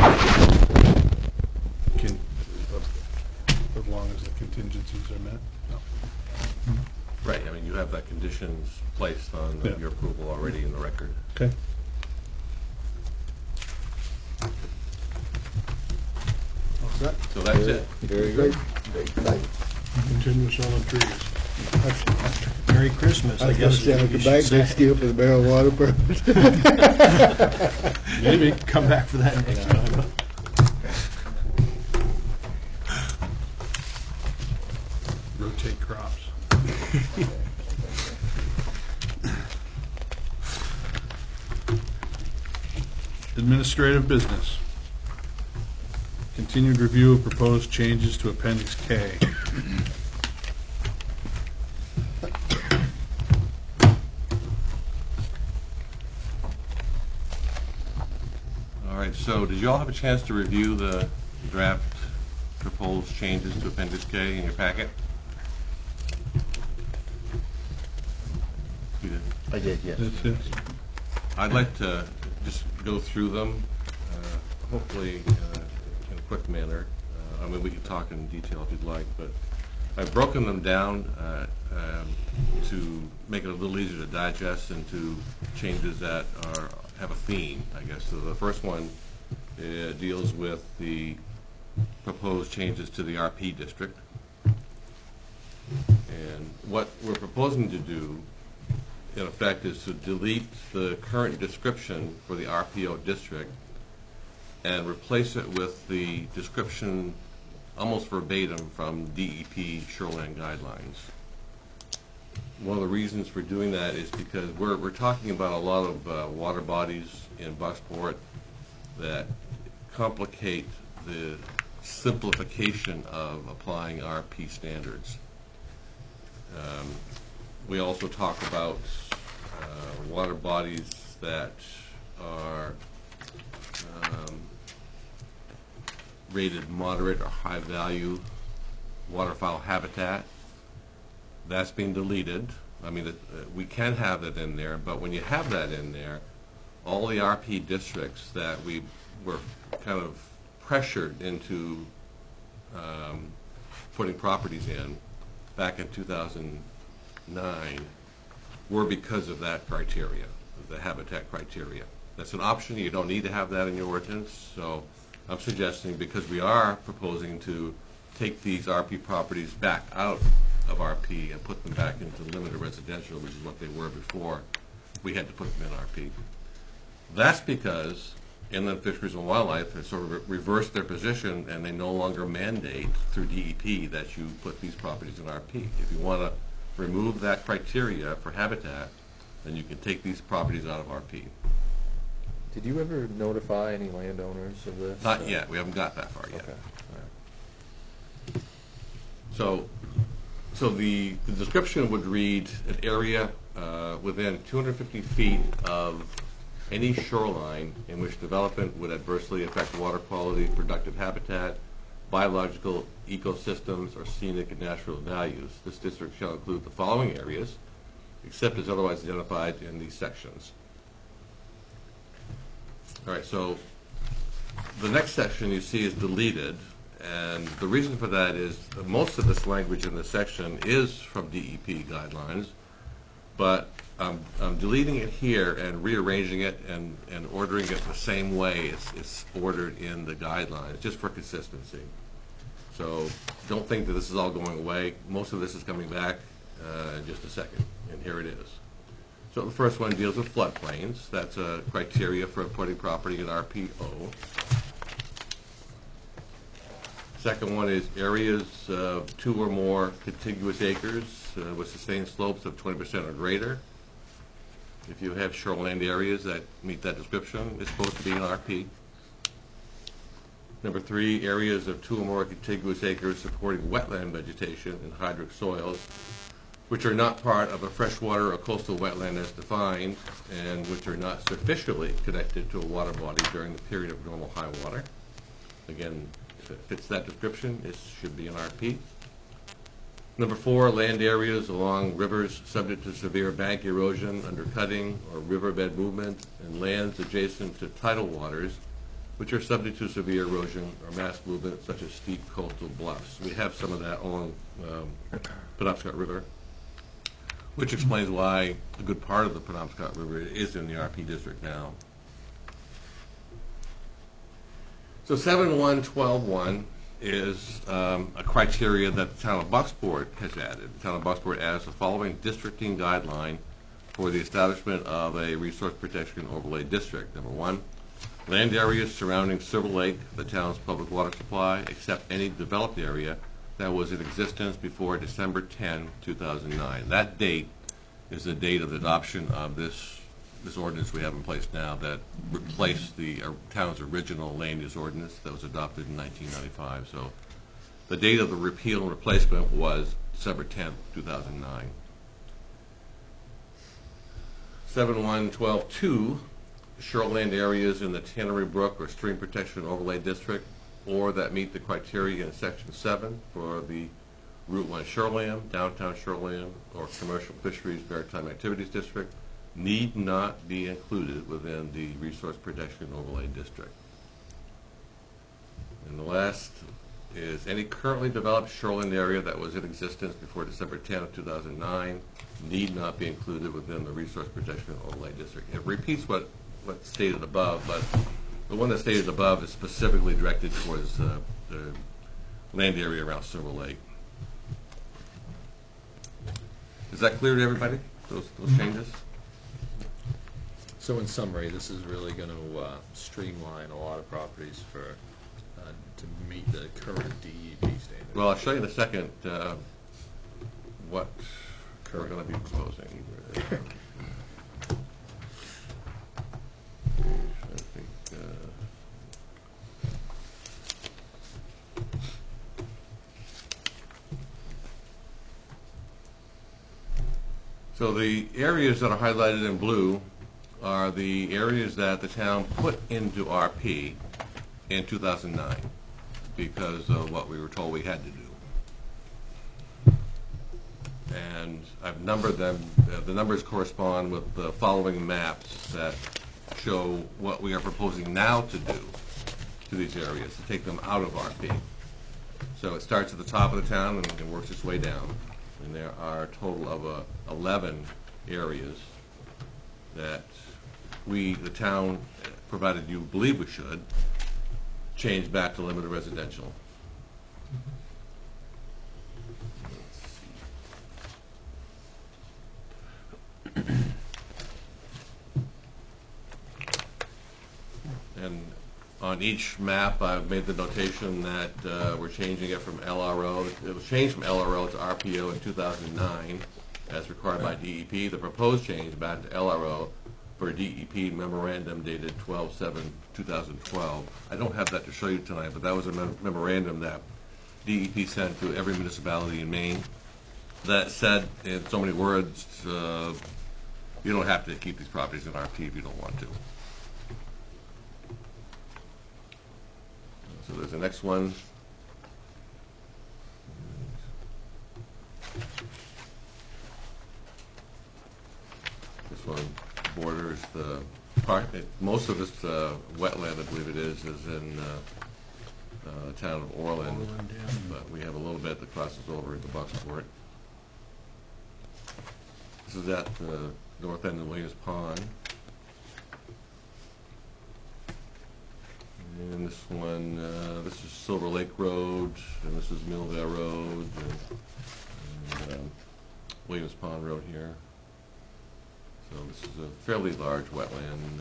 can, as long as the contingencies are met? No.
Right, I mean, you have that conditions placed on
Yeah.
your approval already in the record.
Okay.
So that's it.
Very
Great.
good.
Thanks.
Continue selling trees.
Merry Christmas,
I
I
was gonna
guess.
say, I'll
you
come
should
back
say.
next year for the marijuana permit.
Maybe, come back for that next time.
Rotate crops. Administrative business. Continued review of proposed changes to Appendix K.
All right, so did you all have a chance to review the draft proposed changes to Appendix K in your packet? You did?
I did, yes.
That's it.
I'd like to just go through them, hopefully in a quick manner. I mean, we can talk in detail if you'd like, but I've broken them down to make it a little easier to digest into changes that have a theme, I guess. So the first one deals with the proposed changes to the RP district. And what we're proposing to do, in effect, is to delete the current description for the RPO district and replace it with the description almost verbatim from DEP shoreline guidelines. One of the reasons for doing that is because we're talking about a lot of water bodies in Bucksport that complicate the simplification of applying RP standards. We also talk about water bodies that are rated moderate or high value waterfowl habitat. That's being deleted. I mean, we can have that in there, but when you have that in there, all the RP districts that we were kind of pressured into putting properties in back in 2009 were because of that criteria, the habitat criteria. That's an option. You don't need to have that in your ordinance. So I'm suggesting, because we are proposing to take these RP properties back out of RP and put them back into limited residential, which is what they were before we had to put them in RP. That's because Inland Fisheries and Wildlife has sort of reversed their position, and they no longer mandate through DEP that you put these properties in RP. If you want to remove that criteria for habitat, then you can take these properties out of RP.
Did you ever notify any landowners of this?
Not yet. We haven't got that far yet.
Okay. All right.
So the description would read an area within 250 feet of any shoreline in which development would adversely affect water quality, productive habitat, biological ecosystems, or scenic and natural values. This district shall include the following areas, except as otherwise identified in these sections. All right, so the next section you see is deleted, and the reason for that is that most of this language in this section is from DEP guidelines, but I'm deleting it here and rearranging it and ordering it the same way it's ordered in the guidelines, just for consistency. So don't think that this is all going away. Most of this is coming back in just a second, and here it is. So the first one deals with floodplains. That's a criteria for putting property in RPO. Second one is areas of 2 or more contiguous acres with sustained slopes of 20% or greater. If you have shoreland areas that meet that description, it's supposed to be in RP. Number 3, areas of 2 or more contiguous acres supporting wetland vegetation and hydric soils, which are not part of a freshwater or coastal wetland as defined, and which are not sufficiently connected to a water body during the period of normal high water. Again, if it fits that description, it should be in RP. Number 4, land areas along rivers subject to severe bank erosion, undercutting, or riverbed movement, and lands adjacent to tidal waters, which are subject to severe erosion or mass movement, such as steep coastal bluffs. We have some of that along Penobscot River, which explains why a good part of the Penobscot River is in the RP district now. So 7.1.12.1 is a criteria that the town of Bucksport has added. The town of Bucksport adds the following districting guideline for the establishment of a resource protection overlay district. Number one, land areas surrounding Silver Lake, the town's public water supply, except any developed area that was in existence before December 10, 2009. That date is the date of the adoption of this ordinance we have in place now that replaced the town's original land use ordinance that was adopted in 1995. So the date of the repeal and replacement was December 10, 2009. 7112.2, shoreland areas in the Tannery Brook or Stream Protection Overlay District, or that meet the criteria in Section 7 for the Route 1 shoreland, downtown shoreland, or commercial fisheries maritime activities district, need not be included within the Resource Protection Overlay District. And the last is any currently developed shoreland area that was in existence before December 10 of 2009 need not be included within the Resource Protection Overlay District. It repeats what's stated above, but the one that's stated above is specifically directed towards the land area around Silver Lake. Is that clear to everybody, those changes?
So in summary, this is really going to streamline a lot of properties for to meet the current DEP standards.
Well, I'll show you in a second what we're going to be proposing. I think, so the areas that are highlighted in blue are the areas that the town put into RP in 2009 because of what we were told we had to do. And I've numbered them. The numbers correspond with the following maps that show what we are proposing now to do to these areas, to take them out of RP. So it starts at the top of the town and it works its way down. And there are a total of 11 areas that we, the town, provided you believe we should, change back to limited residential. And on each map, I've made the notation that we're changing it from LRO. It was changed from LRO to RPO in 2009, as required by DEP. The proposed change back to LRO for a DEP memorandum dated 12/7/2012. I don't have that to show you tonight, but that was a memorandum that DEP sent to every municipality in Maine that said, in so many words, you don't have to keep these properties in RP if you don't want to. So there's the next one. This one borders the park. Most of this wetland, I believe it is in the town of Orland, but we have a little bit that crosses over into Bucksport. This is at the north end of Williams Pond. And this one, this is Silver Lake Road, and this is Millvale Road, and Williams Pond Road here. So this is a fairly large wetland,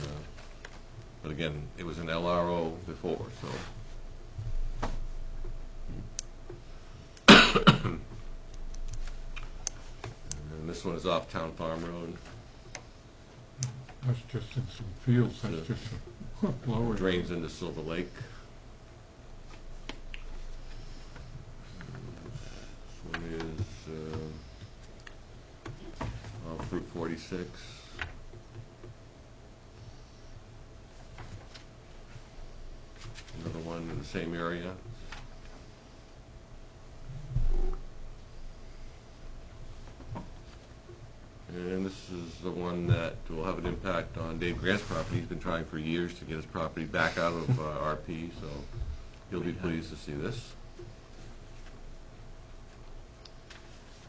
but again, it was an LRO before, so. And this one is off Town Farm Road.
That's just in some fields, that's just lower.
Drains into Silver Lake. This one is off Route 46. Another one in the same area. And this is the one that will have an impact on Dave Grant's property. He's been trying for years to get his property back out of RP, so he'll be pleased to see this.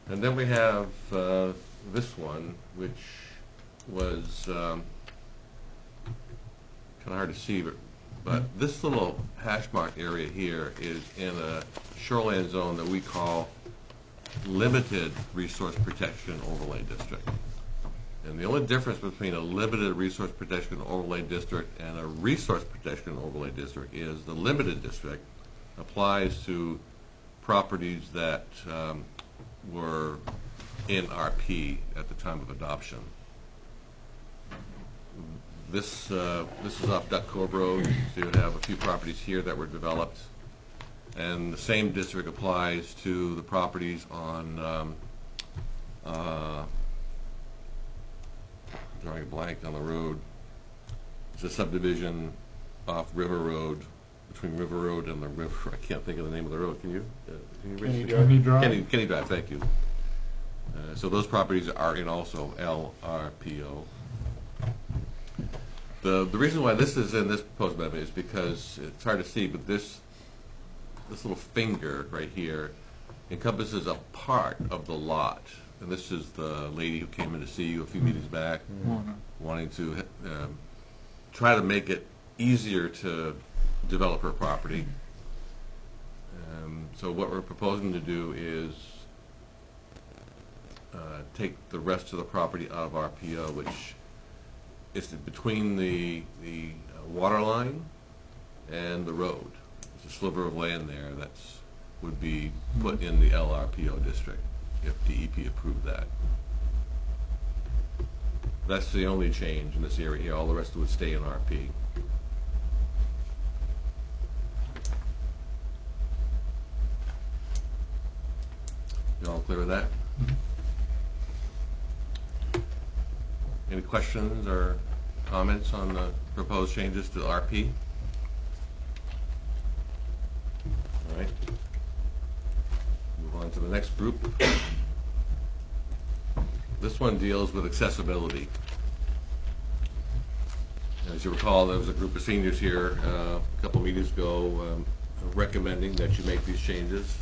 And then we have this one, which was kind of hard to see, but but this little hash mark area here is in a shoreline zone that we call limited resource protection overlay district. And the only difference between a limited resource protection overlay district and a resource protection overlay district is the limited district applies to properties that were in RP at the time of adoption. This is off Duck Cove Road, so you have a few properties here that were developed. And the same district applies to the properties on, drawing a blank on the road. It's a subdivision off River Road, between River Road and the river. I can't think of the name of the road. Can you?
Kenny Drive.
Kenny Drive, thank you. So those properties are in also LRPO. The reason why this is in this proposed amendment is because it's hard to see, but this little finger right here encompasses a part of the lot. And this is the lady who came in to see you a few meetings back, wanting to try to make it easier to develop her property. So what we're proposing to do is take the rest of the property out of RPO, which is between the water line and the road. There's a sliver of land there that's would be put in the LRPO district if DEP approved that. That's the only change in this area here. All the rest would stay in RP. You all clear with that? Any questions or comments on the proposed changes to RP? All right. Move on to the next group. This one deals with accessibility. As you recall, there was a group of seniors here a couple meetings ago recommending that you make these changes.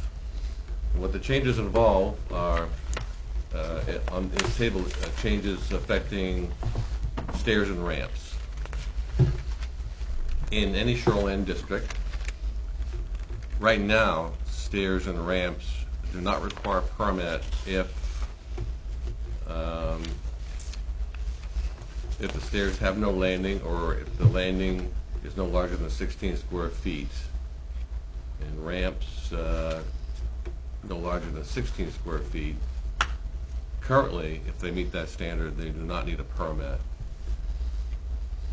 And what the changes involve are on this table, changes affecting stairs and ramps. In any shoreline district, right now, stairs and ramps do not require a permit if the stairs have no landing or if the landing is no larger than 16 square feet, and ramps no larger than 16 square feet. Currently, if they meet that standard, they do not need a permit.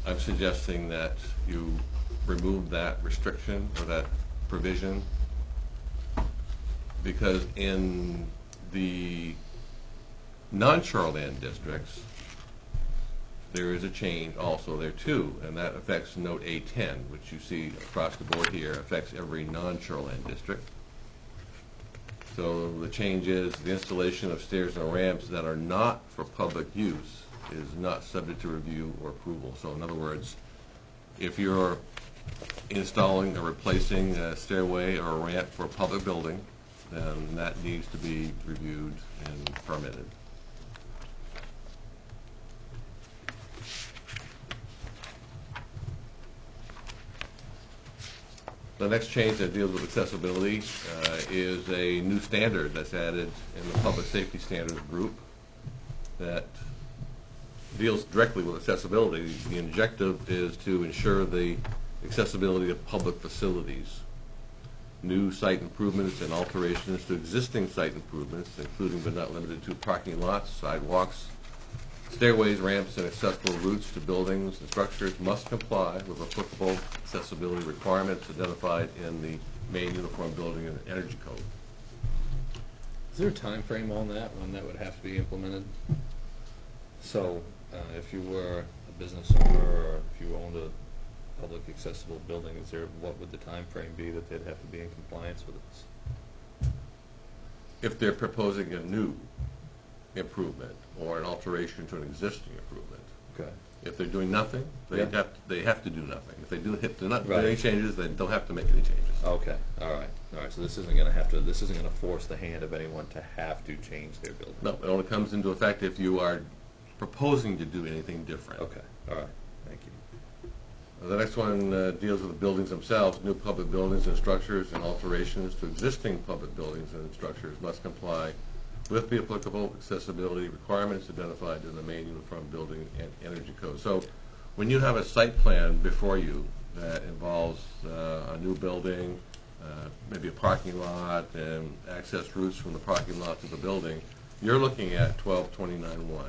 I'm suggesting that you remove that restriction or that provision, because in the non-shoreline districts, there is a change also there too, and that affects note A10, which you see across the board here, affects every non-shoreline district. So the change is the installation of stairs and ramps that are not for public use is not subject to review or approval. So in other words, if you're installing or replacing a stairway or a ramp for a public building, then that needs to be reviewed and permitted. The next change that deals with accessibility is a new standard that's added in the public safety standards group that deals directly with accessibility. The objective is to ensure the accessibility of public facilities. New site improvements and alterations to existing site improvements, including but not limited to parking lots, sidewalks, stairways, ramps, and accessible routes to buildings and structures must comply with applicable accessibility requirements identified in the Maine Uniform Building and Energy Code.
Is there a time frame on that, when that would have to be implemented? So, if you were a business owner or if you owned a public accessible building, what would the time frame be that they'd have to be in compliance with this?
If they're proposing a new improvement or an alteration to an existing improvement.
Okay.
If they're doing nothing, they
Yeah.
have to do nothing. If they're not doing
Right.
any changes, they don't have to make any changes.
Okay, all right. So this isn't gonna force the hand of anyone to have to change their building?
No, it only comes into effect if you are proposing to do anything different.
Okay, all right, thank you.
The next one deals with the buildings themselves. New public buildings and structures and alterations to existing public buildings and structures must comply with the applicable accessibility requirements identified in the main Uniform Building and Energy Code. So when you have a site plan before you that involves a new building, maybe a parking lot and access routes from the parking lot to the building, you're looking at 1229-1.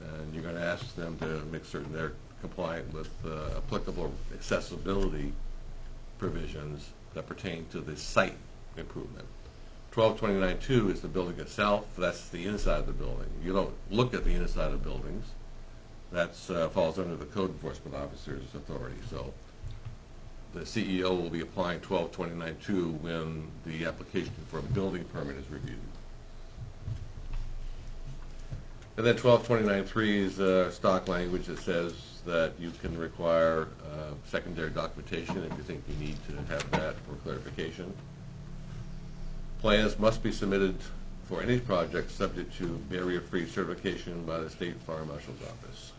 And you're going to ask them to make certain they're compliant with applicable accessibility provisions that pertain to the site improvement. 1229-2 is the building itself. That's the inside of the building. You don't look at the inside of buildings. That falls under the code enforcement officer's authority. So the CEO will be applying 1229-2 when the application for a building permit is reviewed. And then 1229-3 is stock language that says that you can require secondary documentation if you think you need to have that for clarification. Plans must be submitted for any project subject to barrier-free certification by the State Fire Marshal's Office.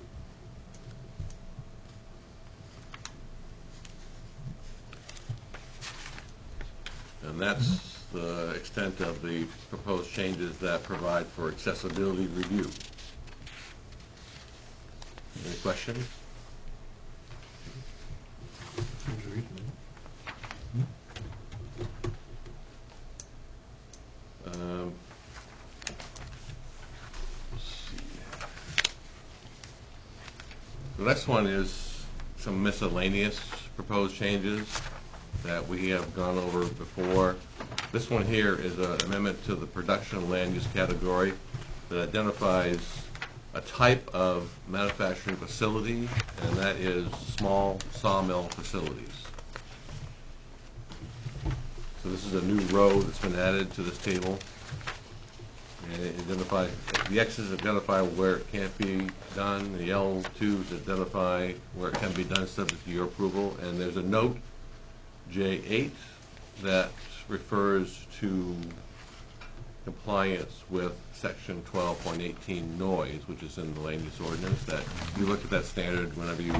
And that's the extent of the proposed changes that provide for accessibility review. Any questions? Let's see. The next one is some miscellaneous proposed changes that we have gone over before. This one here is an amendment to the production land use category that identifies a type of manufacturing facility, and that is small sawmill facilities. So this is a new row that's been added to this table. And it identifies, the X's identify where it can't be done, the L2s identify where it can be done subject to your approval, and there's a note, J8, that refers to compliance with section 12.18 noise, which is in the land use ordinance, that you look at that standard whenever you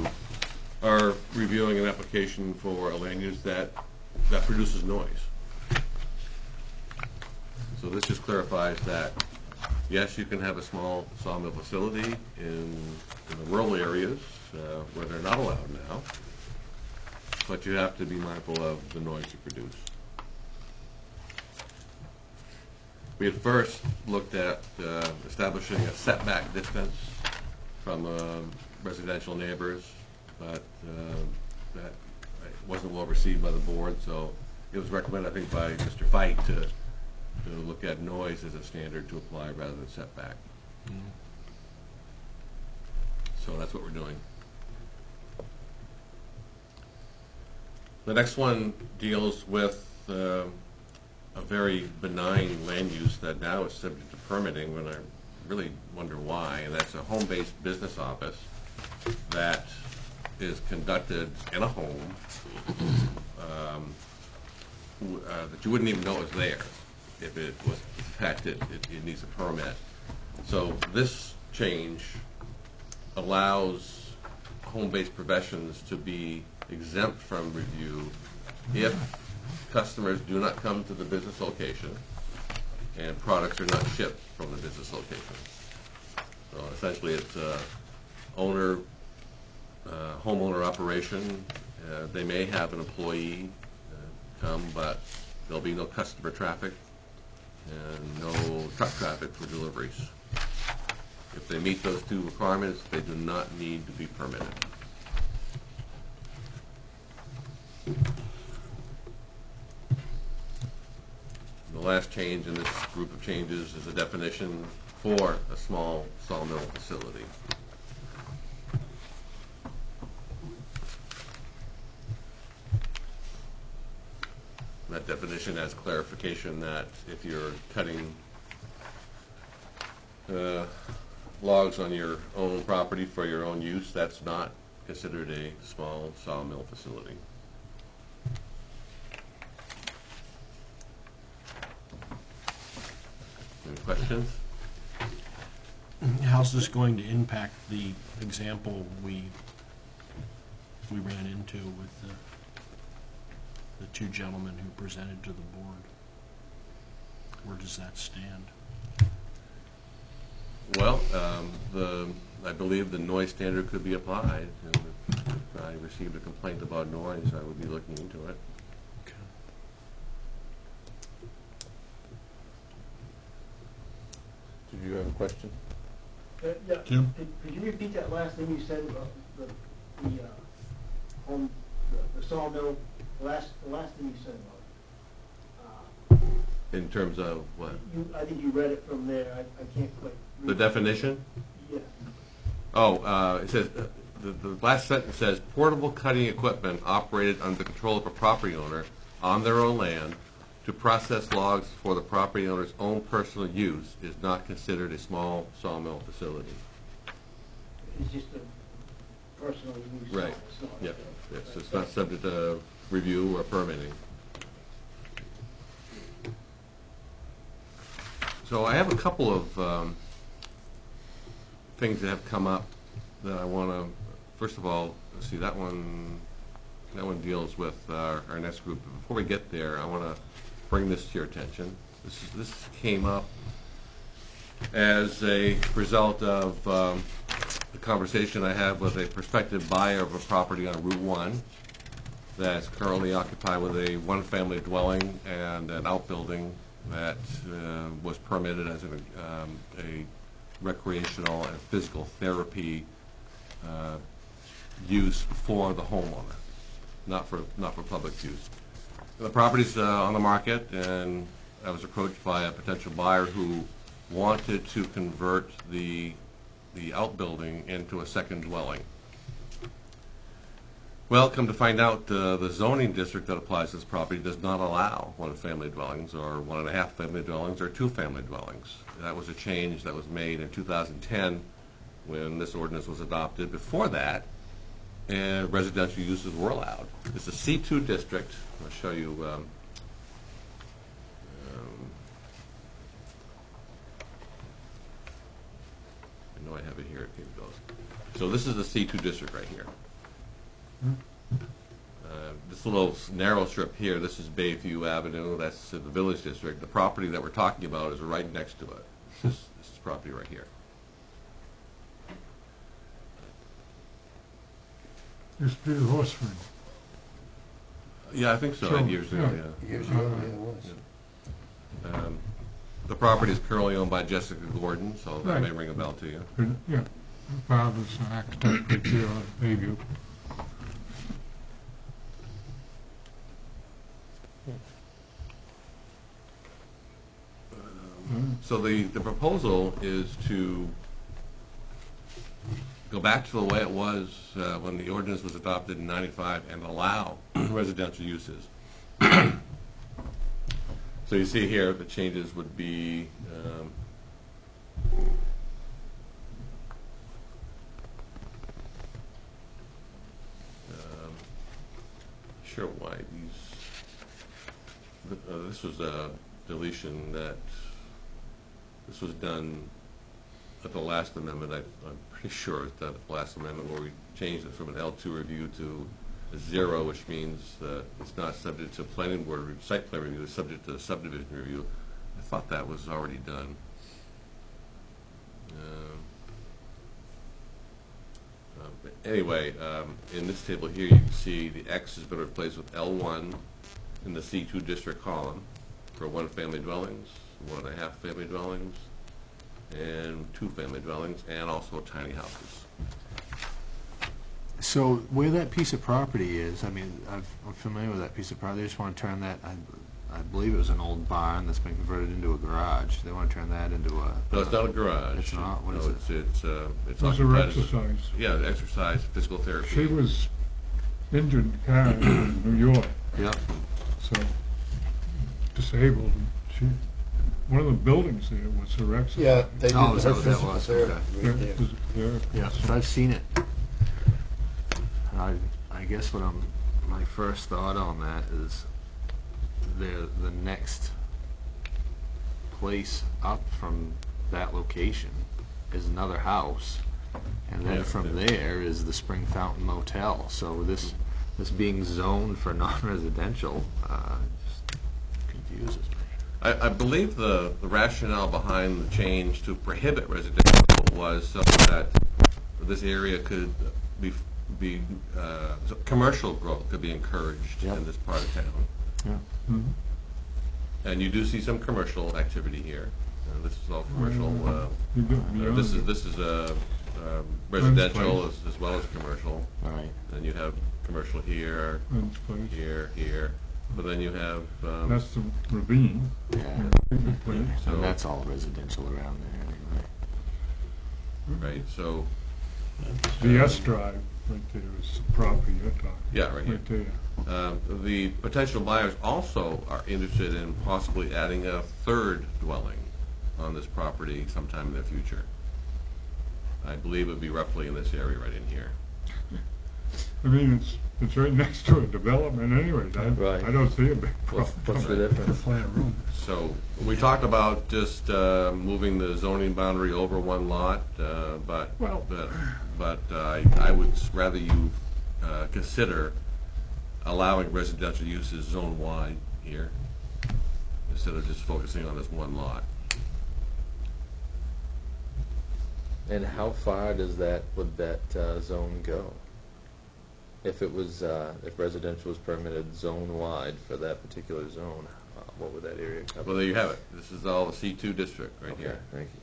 are reviewing an application for a land use that produces noise. So this just clarifies that, yes, you can have a small sawmill facility in the rural areas where they're not allowed now, but you have to be mindful of the noise you produce. We had first looked at establishing a setback distance from residential neighbors, but that wasn't well received by the board, so it was recommended, I think, by Mr. Fite to look at noise as a standard to apply rather than setback. So that's what we're doing. The next one deals with a very benign land use that now is subject to permitting, when I really wonder why, and that's a home-based business office that is conducted in a home that you wouldn't even know is there. If it was affected, it needs a permit. So this change allows home-based professions to be exempt from review if customers do not come to the business location and products are not shipped from the business location. So essentially it's a homeowner operation. They may have an employee come, but there'll be no customer traffic and no truck traffic for deliveries. If they meet those two requirements, they do not need to be permitted. The last change in this group of changes is a definition for a small sawmill facility. That definition has clarification that if you're cutting logs on your own property for your own use, that's not considered a small sawmill facility. Any questions?
How's this going to impact the example we we ran into with the two gentlemen who presented to the board? Where does that stand?
Well, I believe the noise standard could be applied, and if I received a complaint about noise, I would be looking into it.
Okay.
Did you have a question?
Yeah,
Jim?
could you repeat that last thing you said about the home, the sawmill, the last thing you said about it?
In terms of what?
I think you read it from there, I can't quite read
The
it.
definition?
Yeah.
Oh, it says, the last sentence says, portable cutting equipment operated under the control of a property owner on their own land to process logs for the property owner's own personal use is not considered a small sawmill facility.
It's just a personal use.
Right.
It's not-
Yep, yes, it's not subject to review or permitting. So I have a couple of things that have come up that I want to, first of all, let's see, that one deals with our next group. Before we get there, I want to bring this to your attention. This came up as a result of the conversation I had with a prospective buyer of a property on Route 1 that's currently occupied with a one-family dwelling and an outbuilding that was permitted as a recreational and physical therapy use for the homeowner, not for public use. The property's on the market, and I was approached by a potential buyer who wanted to convert the outbuilding into a second dwelling. Well, come to find out, the zoning district that applies to this property does not allow one-family dwellings or one-and-a-half-family dwellings or two-family dwellings. That was a change that was made in 2010 when this ordinance was adopted. Before that, residential uses were allowed. It's a C2 district. I'll show you. I know I have it here. Here it goes. So this is the C2 district right here. This little narrow strip here, this is Bayview Avenue, that's the Village District. The property that we're talking about is right next to it. This is property right here.
Used to be the horse ring.
Yeah, I think so,
So,
years ago,
yeah.
yeah.
Years ago, yeah, it was.
The property is currently owned by Jessica Gordon, so that may
Right.
ring a bell to you.
Yeah, her father's an architect right there on Bayview.
So the proposal is to go back to the way it was when the ordinance was adopted in '95 and allow residential uses. So you see here, the changes would be sure why these, this was a deletion that, this was done at the last amendment. I'm pretty sure it's done at the last amendment where we changed it from an L2 review to a 0, which means it's not subject to planning board site plan review, it's subject to subdivision review. I thought that was already done. Anyway, in this table here, you can see the X has been replaced with L1 in the C2 district column for one-family dwellings, one-and-a-half-family dwellings, and two-family dwellings, and also tiny houses.
So where that piece of property is, I mean, I'm familiar with that piece of property. They just want to turn that, I believe it was an old barn that's been converted into a garage. They want to turn that into a...
No, it's not a garage.
It's not? What is
No,
it?
It's
Those are
occupied as-
exercise.
Yeah, exercise, physical therapy.
She was injured in the car in New York,
Yep.
so disabled. She, one of the buildings there was her exercise.
Yeah, they did
Oh,
her
is that what that
physical
was?
therapy
Yeah,
right there.
physical therapy.
Yeah, but I've seen it. I guess my first thought on that is the next place up from that location is another house And then
Yeah,
from there is the Spring Fountain Motel. So this being zoned for non-residential just confuses me.
I believe the rationale behind the change to prohibit residential was so that this area could be so commercial growth could be encouraged
Yep.
in this part of town.
Yeah.
And you do see some commercial activity here. This is all commercial.
You go beyond
This
it.
is residential
Place.
as well as commercial.
All right.
Then you have commercial here,
Friend's place.
here, but then you have
That's the ravine.
Yeah.
Friend's place.
So-
And that's all residential around there anyway.
right. So
The S drive right there is the property you're talking.
yeah, right here.
Right there.
The potential buyers also are interested in possibly adding a third dwelling on this property sometime in the future. I believe it would be roughly in this area right in here.
I mean, it's right next to a development anyways.
Right.
I don't see a big problem.
What's the difference?
So we talked about just moving the zoning boundary over one lot, but
Well-
I would rather you consider allowing residential uses zone-wide here instead of just focusing on this one lot.
And how far would that zone go? If it was, if residential was permitted zone-wide for that particular zone, what would that area cover?
Well, there you have it. This is all the C2 district right
Okay,
here.
thank you.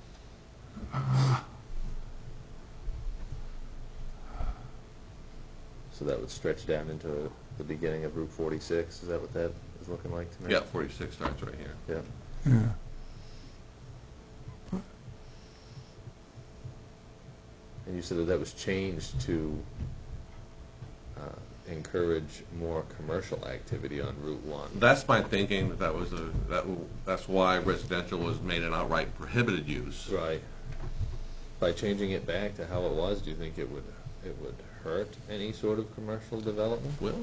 So that would stretch down into the beginning of Route 46, is that what that is looking like to me?
Yeah, 46 starts right here.
Yeah.
Yeah.
And you said that was changed to encourage more commercial activity on Route 1.
That's my thinking, that's why residential was made an outright prohibited use.
Right. By changing it back to how it was, do you think it would hurt any sort of commercial development?
Well,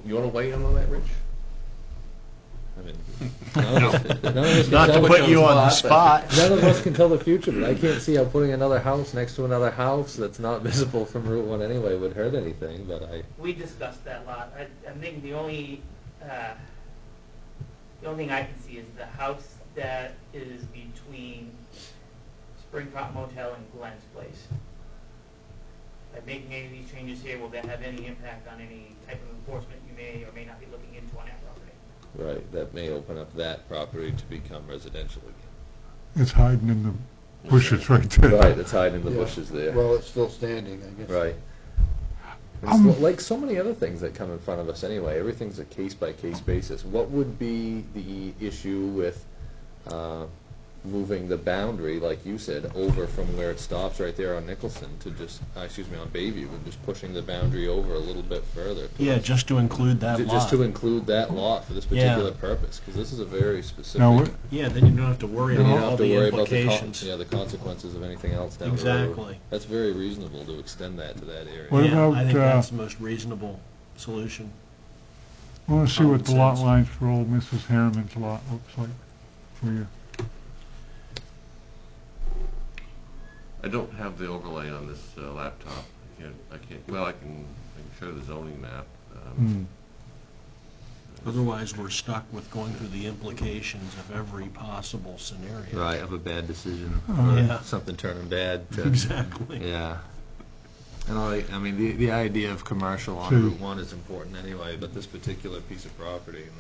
you want to weigh in on that, Rich?
I mean, none of us
Not to
can
put
tell
you on the spot.
None of us can tell the future, but I can't see how putting another house next to another house that's not visible from Route 1 anyway would hurt anything, but
We discussed that a lot. I think the only thing I can see is the house that is between Spring Fountain Motel and Glenn's Place. By making any of these changes here, will that have any impact on any type of enforcement you may or may not be looking into on that property?
right, that may open up that property to become residential again.
It's hiding in the bushes right there.
Right, it's hiding in the
Yeah.
bushes there.
Well, it's still standing, I guess.
Right. It's like so many other things that come in front of us anyway, everything's a case-by-case basis. What would be the issue with moving the boundary, like you said, over from where it stops right there on Nicholson to just, on Bayview, and just pushing the boundary over a little bit further?
Yeah, just to include that lot.
Just to include that lot for this particular purpose, because this is a very specific...
Now,
Yeah, then you don't have to worry
And you
about
don't
all
have to
the
worry about
implications.
the consequences of anything else down the road.
Exactly.
That's very reasonable to extend that to that area.
What
Yeah,
about,
I think that's the most reasonable solution.
I want to see
common
what the lot
sense.
lines for old Mrs. Harriman's lot looks like for you.
I don't have the overlay on this laptop. I can show the zoning map.
Hmm.
Otherwise, we're stuck with going through the implications of every possible scenario.
Right, of a bad decision,
Yeah.
something turning bad to...
Exactly.
Yeah. And I mean, the idea of commercial on
So-
Route 1 is important anyway, but this particular piece of property and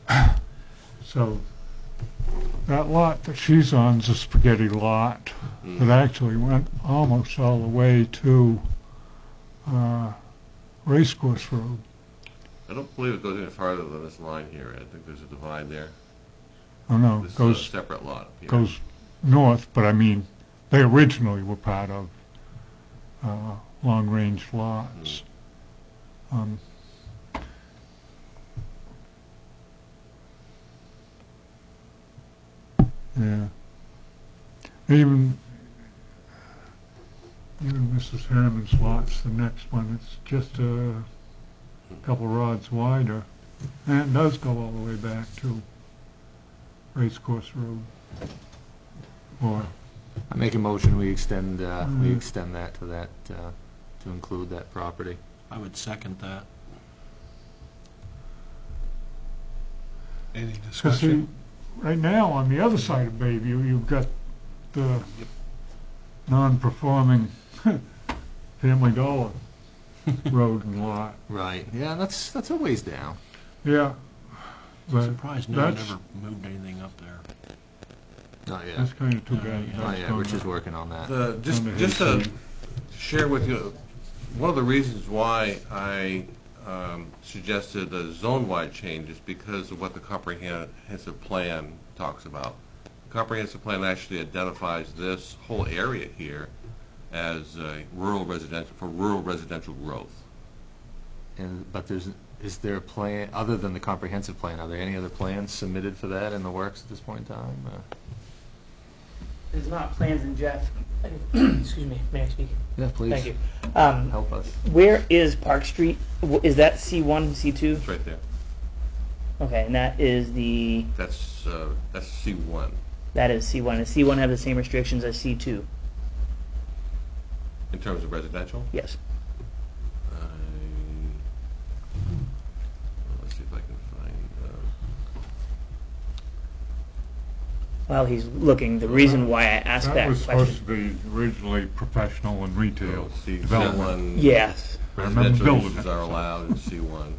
that...
So, that lot that she's on's a spaghetti lot. It actually went almost all the way to Racecourse Road.
I don't believe it goes any farther than this line here. I think there's a divide there.
Oh no,
This
it
is a
goes
separate lot up here.
goes north, but I mean, they originally were part of long-range lots. Yeah. Even Mrs. Harriman's lot's the next one. It's just a couple rods wider. And it does go all the way back to Racecourse Road. Or
I make a motion, we extend that to include that property.
I would second that.
Any
Because
discussion?
right now, on the other side of Bayview, you've got the non-performing Family Dollar road and lot.
Right, yeah, that's a ways down.
Yeah. But
Surprised no one
that's,
ever moved anything up there.
Not yet.
that's kind of too bad.
Not yet, Rich is working on that.
Just to share with you, one of the reasons why I suggested a zone-wide change is because of what the comprehensive plan talks about. The comprehensive plan actually identifies this whole area here as rural residential growth.
But is there a plan, other than the comprehensive plan, are there any other plans submitted for that in the works at this point in time?
There's not plans in Jeff. Excuse me, may I speak?
Yeah, please.
Thank you.
Help us.
Where is Park Street? Is that C1, C2?
It's right there.
Okay, and that is
That's C1.
that is C1. Does C1 have the same restrictions as C2?
In terms of residential?
Yes.
Let's see if I can find.
While he's looking, the reason why I asked
That
that
was supposed
question.
to be originally professional and retail
C1.
development.
Yes,
I remember
Residential
building
uses
it.
are allowed in C1.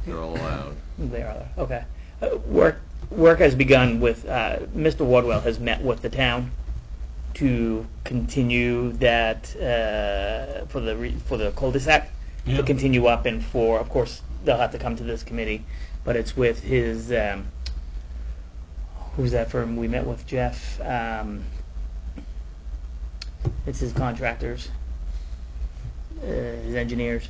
They're all allowed.
they are there. Okay. Work has begun with Mr. Wardwell has met with the town to continue that for the cul-de-sac
Yeah.
to continue up, and for, of course, they'll have to come to this committee, but it's with his who's that firm we met with, Jeff? It's his contractors, his engineers.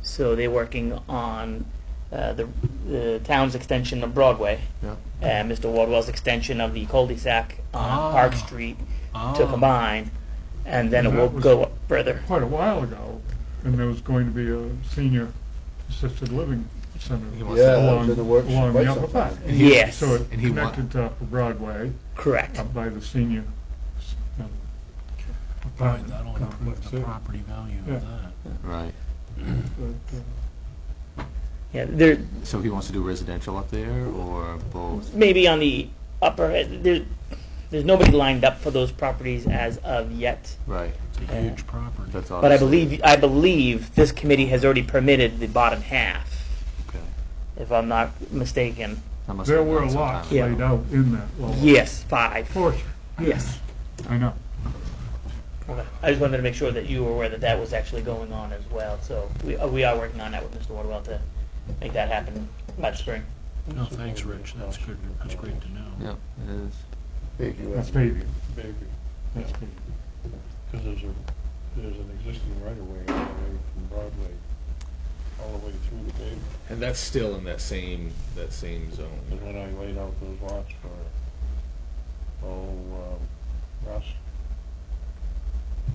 So they're working on the town's extension of Broadway,
Yeah.
and Mr. Wardwell's extension of the cul-de-sac on Park Street to combine, and then it
And
will
that was-
go up further.
Quite a while ago, and there was going to be a senior assisted living center
He wants to-
Yeah, that was
along,
in the works
along
quite
the
some
upper
time.
part.
Yes,
So it
And he wa-
connected to Broadway,
correct.
up by the senior
Boy,
apartment
that'll improve
complex
the
there.
property value
Yeah.
of that.
Right.
But,
Yeah, there
So he wants to do residential up there, or both?
maybe on the upper. There's nobody lined up for those properties as of yet.
Right.
It's a huge property.
That's
But I
obviously-
believe this committee has already permitted the bottom half,
Okay.
if I'm not mistaken.
That must
there
have been
were
done some
lots
time ago.
laid out in that lower
Yes, 5.
portion.
Yes.
I know.
Okay. I just wanted to make sure that you were aware that that was actually going on as well. So we are working on that with Mr. Wardwell to make that happen by the spring.
No, thanks, Rich. That's good. That's great to know.
Yeah, it is.
Big
That's
US.
Bayview.
Maybe,
That's Bayview.
because there's an existing right-of-way all the way from Broadway, all the way through the pavement.
And that's still in that same zone.
Because when I laid out those lots for, Russ,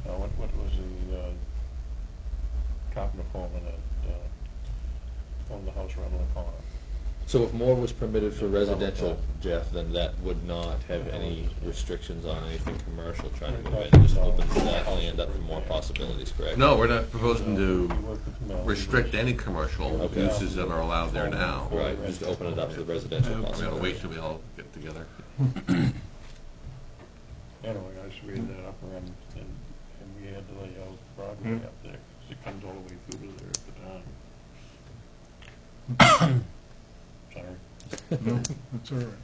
what was the, carpenter foreman that, owned the house around the corner?
So if more was permitted for residential, Jeff, then that would not have any restrictions on anything commercial trying to move in, just opens that land up for more possibilities, correct?
No, we're not proposing to
He worked with Mel.
restrict any commercial
Okay.
uses that are allowed there now.
Right, just open it up to the residential
We're gonna
possibilities.
wait till we all get together.
Anyway, I was reading that up around, and we had to lay out Broadway up there, 'cause it comes all the way through to there at the time. Sorry.
No, that's all right.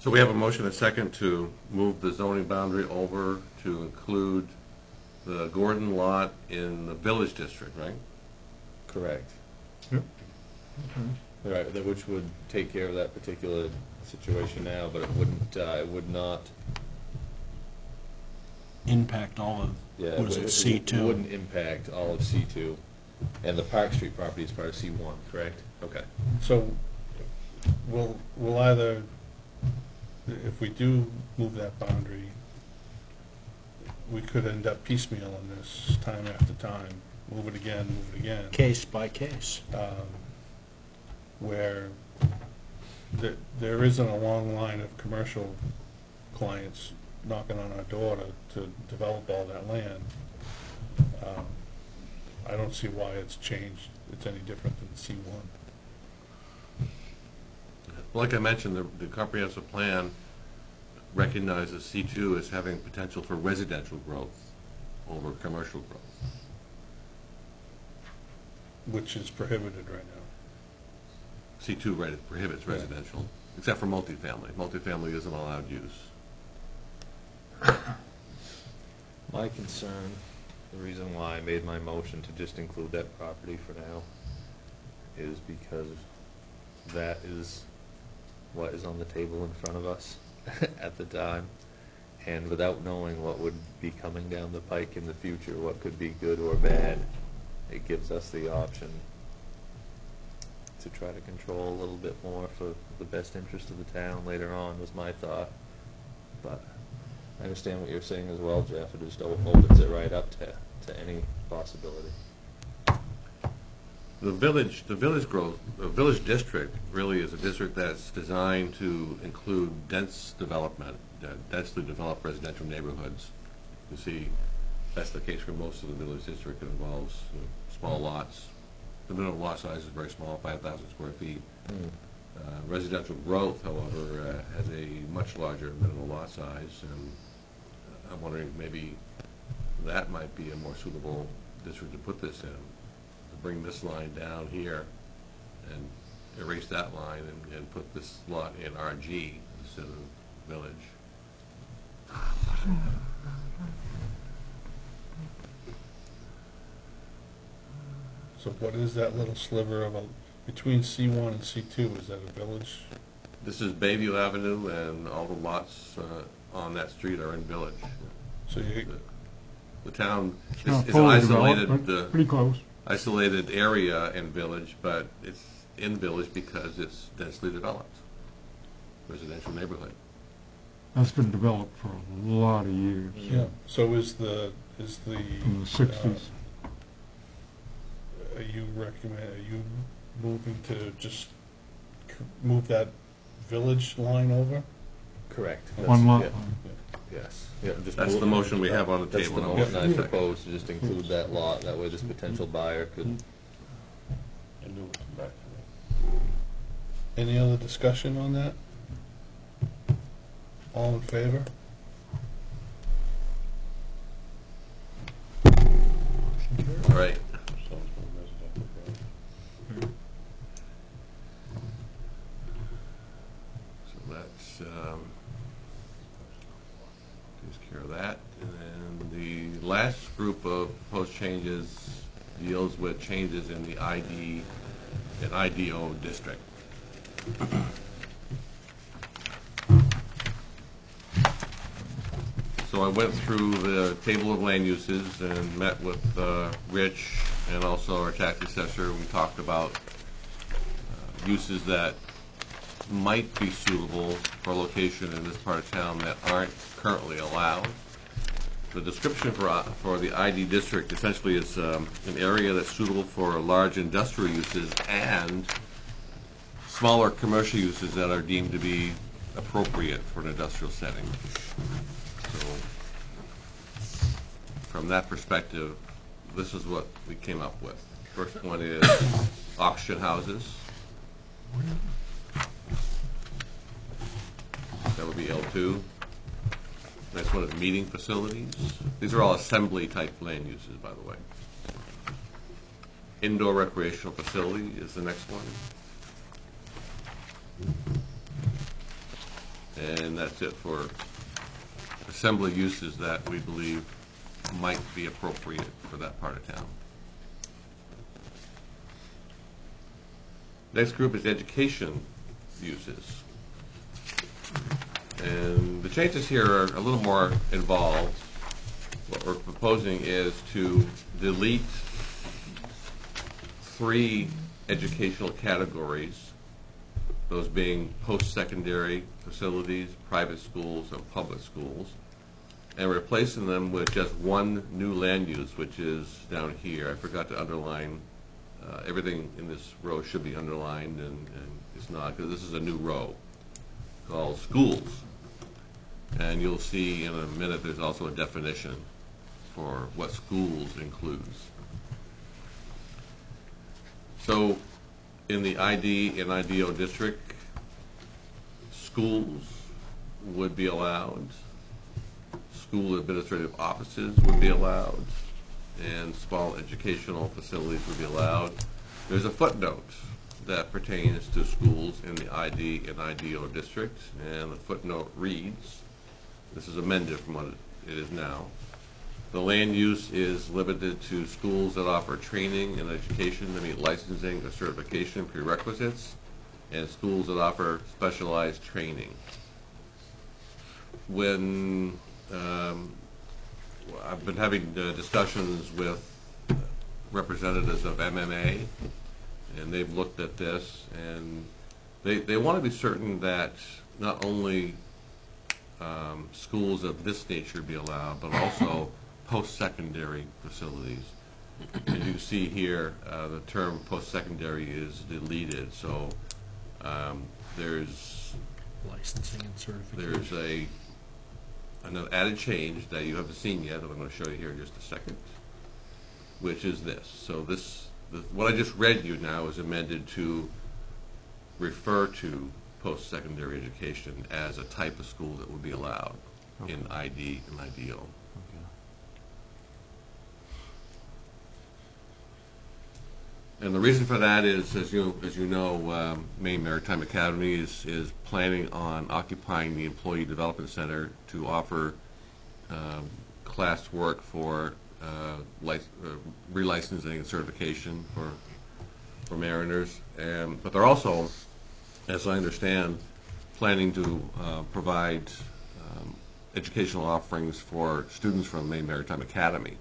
So we have a motion and a second to move the zoning boundary over to include the Gordon lot in the village district, right?
Correct.
Yep.
Right, which would take care of that particular situation now, but it wouldn't, it would not,
Impact all of,
yeah.
what is it,
It
C2?
wouldn't impact all of C2. And the Park Street property is part of C1, correct? Okay.
So we'll either, if we do move that boundary, we could end up piecemealing this time after time, move it again,
case by case.
where there isn't a long line of commercial clients knocking on our door to develop all that land. I don't see why it's changed, it's any different than C1.
Like I mentioned, the comprehensive plan recognizes C2 as having potential for residential growth over commercial growth.
Which is prohibited right now.
C2 prohibits residential, except for multifamily. Multifamily isn't allowed use.
My concern, the reason why I made my motion to just include that property for now, is because that is what is on the table in front of us at the time. And without knowing what would be coming down the pike in the future, what could be good or bad, it gives us the option to try to control a little bit more for the best interest of the town later on, was my thought. But I understand what you're saying as well, Jeff. It just opens it right up to any possibility.
The village district really is a district that's designed to include dense development, densely developed residential neighborhoods. You see, that's the case for most of the village district. It involves small lots. The minimum lot size is very small, 5,000 square feet. Residential growth, however, has a much larger minimum lot size, and I'm wondering maybe that might be a more suitable district to put this in, to bring this line down here and erase that line and put this lot in RG instead of village.
So what is that little sliver of between C1 and C2? Is that a village?
This is Bayview Avenue, and all the lots on that street are in village.
So
the town
not
is an
fully
isolated,
developed, but pretty close.
isolated area in village, but it's in village because it's densely developed residential neighborhood.
That's been developed for a lot of years,
Yeah. So is the
from the 60s.
Are you moving to just move that village line over?
Correct.
One lot
Yeah.
line.
Yes. Yeah, just
That's the motion we have on the
That's
table.
the
now.
motion I propose, to just include that lot. That way this potential buyer could.
Any other discussion on that? All in favor?
All right. So that's takes care of that. And then the last group of proposed changes deals with changes in the ID and IDO district. So I went through the table of land uses and met with Rich and also our tax assessor. We talked about uses that might be suitable for location in this part of town that aren't currently allowed. The description for the ID district essentially is an area that's suitable for large industrial uses and smaller commercial uses that are deemed to be appropriate for an industrial setting. So, from that perspective, this is what we came up with. First one is auction houses. That would be L2. Next one is meeting facilities. These are all assembly type land uses, by the way. Indoor recreational facility is the next one. And that's it for assembly uses that we believe might be appropriate for that part of town. Next group is education uses. And the changes here are a little more involved. What we're proposing is to delete 3 educational categories, those being post-secondary facilities, private schools, and public schools, and replacing them with just one new land use, which is down here. I forgot to underline everything in this row should be underlined, and it's not, because this is a new row called schools. And you'll see in a minute there's also a definition for what schools includes. So in the ID and IDO district, schools would be allowed, school administrative offices would be allowed, and small educational facilities would be allowed. There's a footnote that pertains to schools in the ID and IDO district, and the footnote reads, this is amended from what it is now, the land use is limited to schools that offer training and education that meet licensing or certification prerequisites, and schools that offer specialized training. When I've been having discussions with representatives of MMA, and they've looked at this, and they want to be certain that not only schools of this nature be allowed, but also post-secondary facilities. As you see here, the term post-secondary is deleted, so there's
Licensing and certification.
there's another added change that you haven't seen yet, that I'm going to show you here in just a second, which is this. So what I just read you now is amended to refer to post-secondary education as a type of school that would be allowed in ID and IDO. And the reason for that is, as you know, Maine Maritime Academy is planning on occupying the Employee Development Center to offer class work for relicensing and certification for mariners. But they're also, as I understand, planning to provide educational offerings for students from Maine Maritime Academy,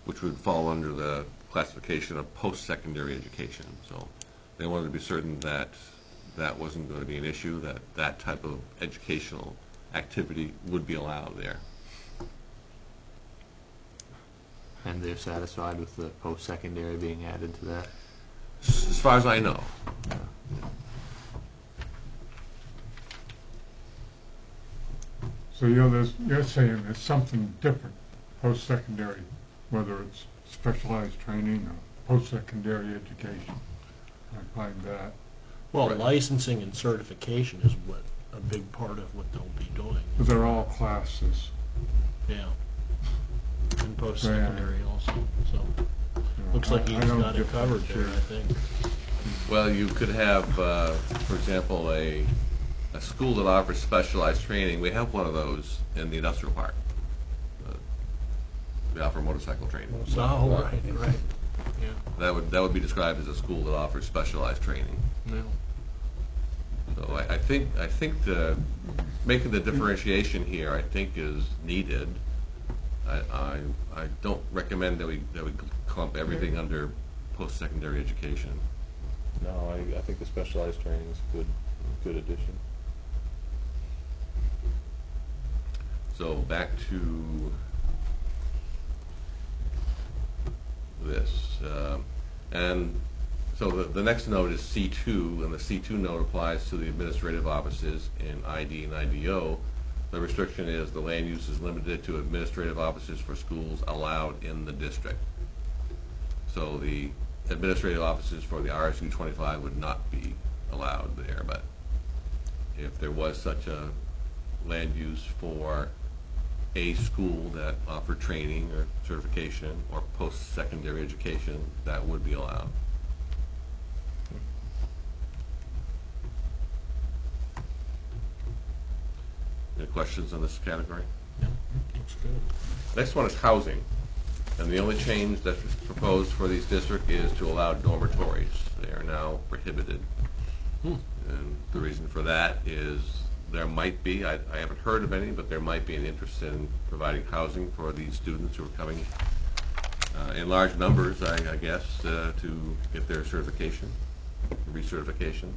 which would fall under the classification of post-secondary education. So they wanted to be certain that that wasn't going to be an issue, that that type of educational activity would be allowed there.
And they're satisfied with the post-secondary being added to that?
As far as I know.
So you're saying there's something different, post-secondary, whether it's specialized training or post-secondary education. I find that.
Well,
Right.
licensing and certification is what, a big part of what they'll be doing.
But they're all classes.
Yeah. And post-secondary also, so,
you know.
looks like he's
I don't
got it covered there, I
differentiate.
think.
Well, you could have, for example, a school that offers specialized training. We have one of those in the industrial park. They offer motorcycle training.
Oh, right, yeah,
That would be described as a school that offers specialized training.
yeah.
So I think making the differentiation here, I think, is needed. I don't recommend that we clump everything under post-secondary education.
No, I think the specialized training is a good addition.
So back to this. And so the next note is C2, and the C2 note applies to the administrative offices in ID and IDO. The restriction is the land use is limited to administrative offices for schools allowed in the district. So the administrative offices for the RSU 25 would not be allowed there, but if there was such a land use for a school that offered training or certification or post-secondary education, that would be allowed. Any questions on this category?
Looks good.
Next one is housing. And the only change that's proposed for these districts is to allow dormitories. They are now prohibited. And the reason for that is there might be, I haven't heard of any, but there might be an interest in providing housing for these students who are coming in large numbers, I guess, to get their certification, recertification.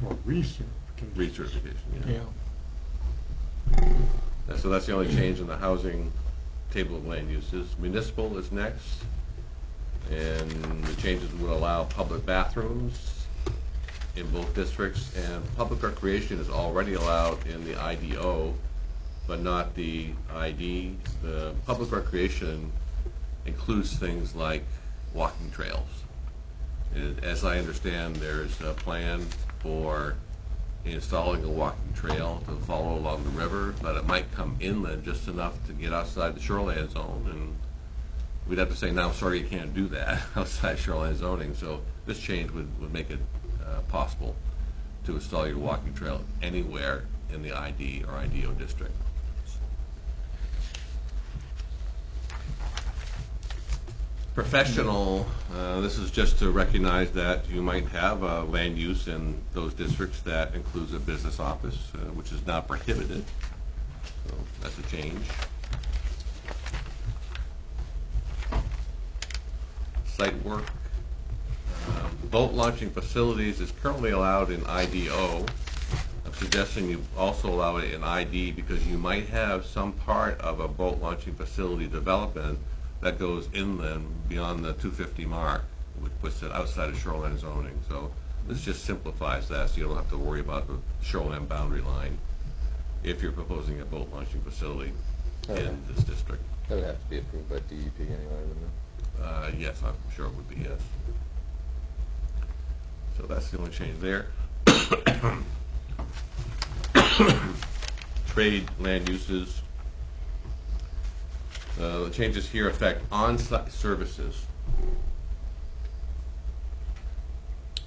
Well, recertification.
Recertification, yeah.
Yeah.
So that's the only change in the housing table of land uses. Municipal is next. And the changes would allow public bathrooms in both districts, and public recreation is already allowed in the IDO, but not the ID. The public recreation includes things like walking trails. As I understand, there's a plan for installing a walking trail to follow along the river, but it might come inland just enough to get outside the shoreline zone, and we'd have to say, no, sorry, you can't do that outside shoreline zoning. So this change would make it possible to install your walking trail anywhere in the ID or IDO district. Professional, this is just to recognize that you might have land use in those districts that includes a business office, which is not prohibited. So that's a change. Site work. Boat launching facilities is currently allowed in IDO. I'm suggesting you also allow it in ID because you might have some part of a boat launching facility development that goes inland beyond the 250 mark, which puts it outside of shoreline zoning. So this just simplifies that, so you don't have to worry about the shoreline boundary line if you're proposing a boat launching facility in this district.
That would have to be approved by DEP anyway, wouldn't it?
Yes, I'm sure it would be, yes. So that's the only change there. Trade land uses. The changes here affect on-site services.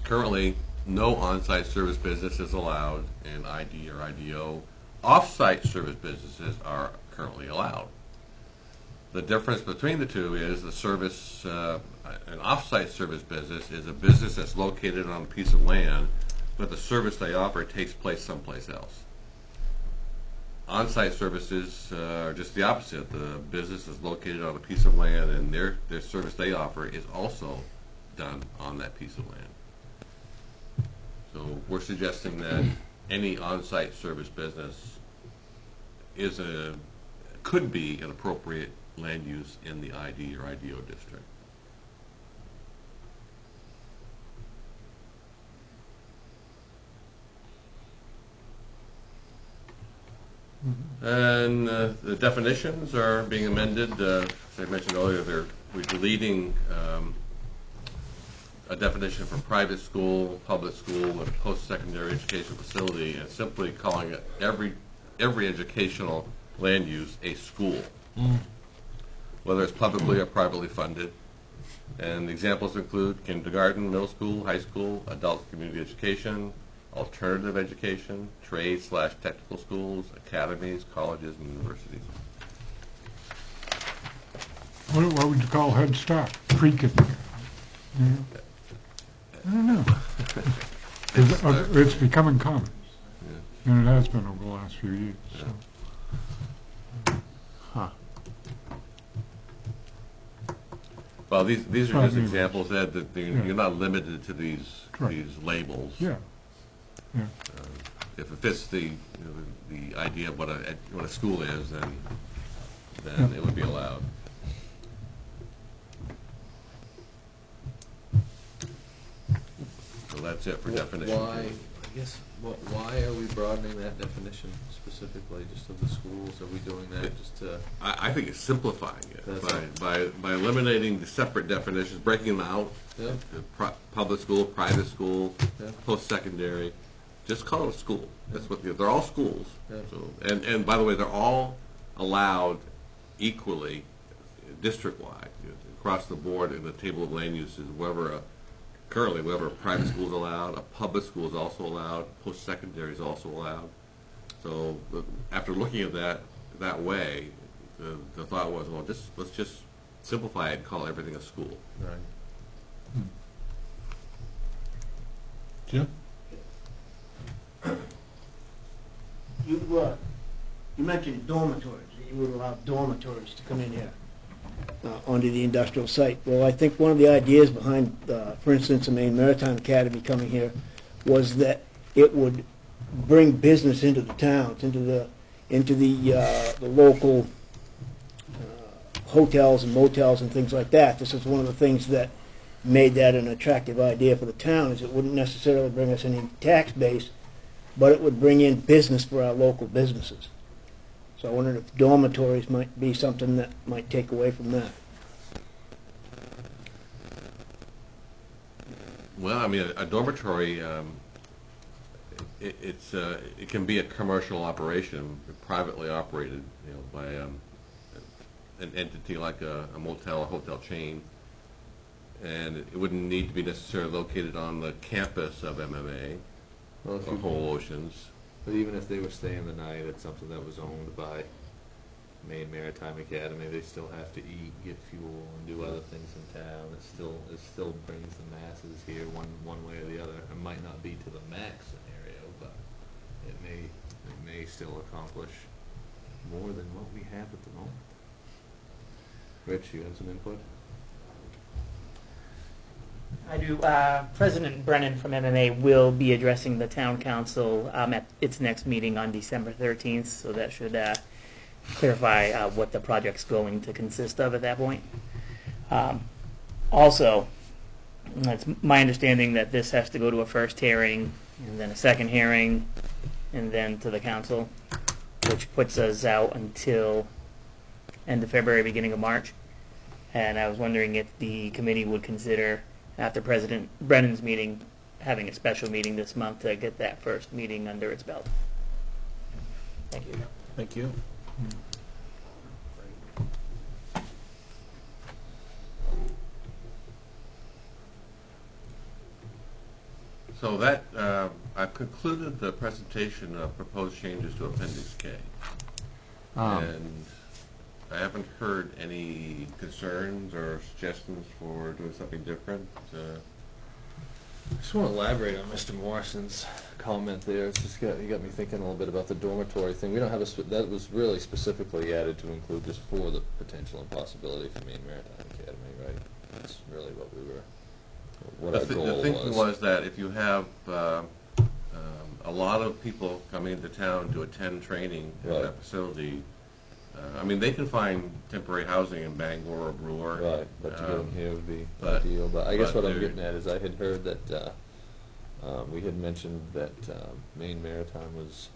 Currently, no on-site service business is allowed in ID or IDO. Off-site service businesses are currently allowed. The difference between the two is the service, an off-site service business is a business that's located on a piece of land, but the service they offer takes place someplace else. On-site services are just the opposite. The business is located on a piece of land, and their service they offer is also done on that piece of land. So we're suggesting that any on-site service business could be an appropriate land use in the ID or IDO district. And the definitions are being amended. As I mentioned earlier, we're deleting a definition for private school, public school, and post-secondary education facility, and simply calling it every educational land use a school, whether it's publicly or privately funded. And the examples include kindergarten, middle school, high school, adult community education, alternative education, trade/technical schools, academies, colleges, and universities.
What would you call Head Start? Pre-kindergarten? I don't know. It's becoming common, and it has been over the last few years. So.
Well, these are just examples, Ed, that you're not limited to these labels.
Yeah. Yeah.
If it fits the idea of what a school is, then it would be allowed. So that's it for definition.
Why are we broadening that definition specifically, just of the schools? Are we doing that just to?
I think it's simplifying it by eliminating the separate definitions, breaking them out.
Yeah.
Public school, private school,
Yeah.
post-secondary. Just call it a school. That's what they're all schools.
Yeah.
So, and by the way, they're all allowed equally, district-wide, across the board in the table of land uses. Currently, wherever a private school is allowed, a public school is also allowed, post-secondary is also allowed. So after looking at that way, the thought was, well, let's just simplify it and call everything a school.
Right.
Jim?
You mentioned dormitories, that you would allow dormitories to come in here onto the industrial site. Well, I think one of the ideas behind, for instance, the Maine Maritime Academy coming here was that it would bring business into the towns, into the local hotels and motels and things like that. This is one of the things that made that an attractive idea for the town, is it wouldn't necessarily bring us any tax base, but it would bring in business for our local businesses. So I wondered if dormitories might be something that might take away from that.
Well, I mean, a dormitory, it can be a commercial operation, privately operated, you know, by an entity like a motel or hotel chain, and it wouldn't need to be necessarily located on the campus of MMA
Well, if
or
you-
Whole Oceans.
But even if they were staying the night at something that was owned by Maine Maritime Academy, they still have to eat, get fuel, and do other things in town. It still brings the masses here one way or the other. It might not be to the max scenario, but it may still accomplish more than what we have at the moment. Rich, you have some input?
I do. President Brennan from MMA will be addressing the town council at its next meeting on December 13th, so that should clarify what the project's going to consist of at that point. Also, it's my understanding that this has to go to a first hearing, and then a second hearing, and then to the council, which puts us out until end of February, beginning of March. And I was wondering if the committee would consider, after President Brennan's meeting, having a special meeting this month to get that first meeting under its belt. Thank you.
Thank you.
So that, I've concluded the presentation of proposed changes to Appendix K. And I haven't heard any concerns or suggestions for doing something different.
I just want to elaborate on Mr. Morrison's comment there. It's just you got me thinking a little bit about the dormitory thing. We don't have that was really specifically added to include just for the potential and possibility for Maine Maritime Academy, right? That's really what we were, what our goal
The thinking was that if you have a lot of people coming into town to attend training at
Right.
that facility, I mean, they can find temporary housing in Bangor or Brewer.
right, but to get them here would be
but-
ideal. But I guess
but
what I'm
they're-
getting at is I had heard that we had mentioned that Maine Maritime was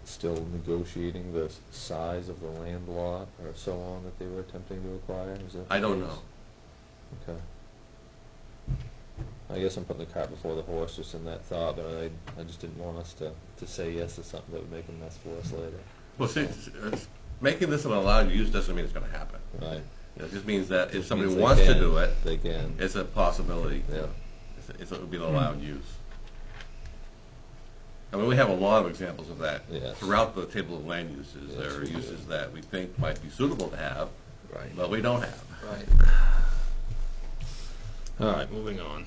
still negotiating the size of the land lot or so on that they were attempting to acquire. Is that the
I don't
case?
know.
Okay. I guess I'm putting the cart before the horse just in that thought, but I just didn't want us to say yes to something that would make a mess for us later.
Well, see, making this an allowed use doesn't mean it's going to happen.
Right.
It just means that if
Just
somebody
means they
wants to
can.
do it,
They can.
it's a possibility.
Yeah.
It would be an allowed use. I mean, we have a lot of examples of that
Yes.
throughout the table of land uses.
Yes,
There are
we do.
uses that we think might be suitable to have,
Right.
but we don't have.
Right. All right, moving on.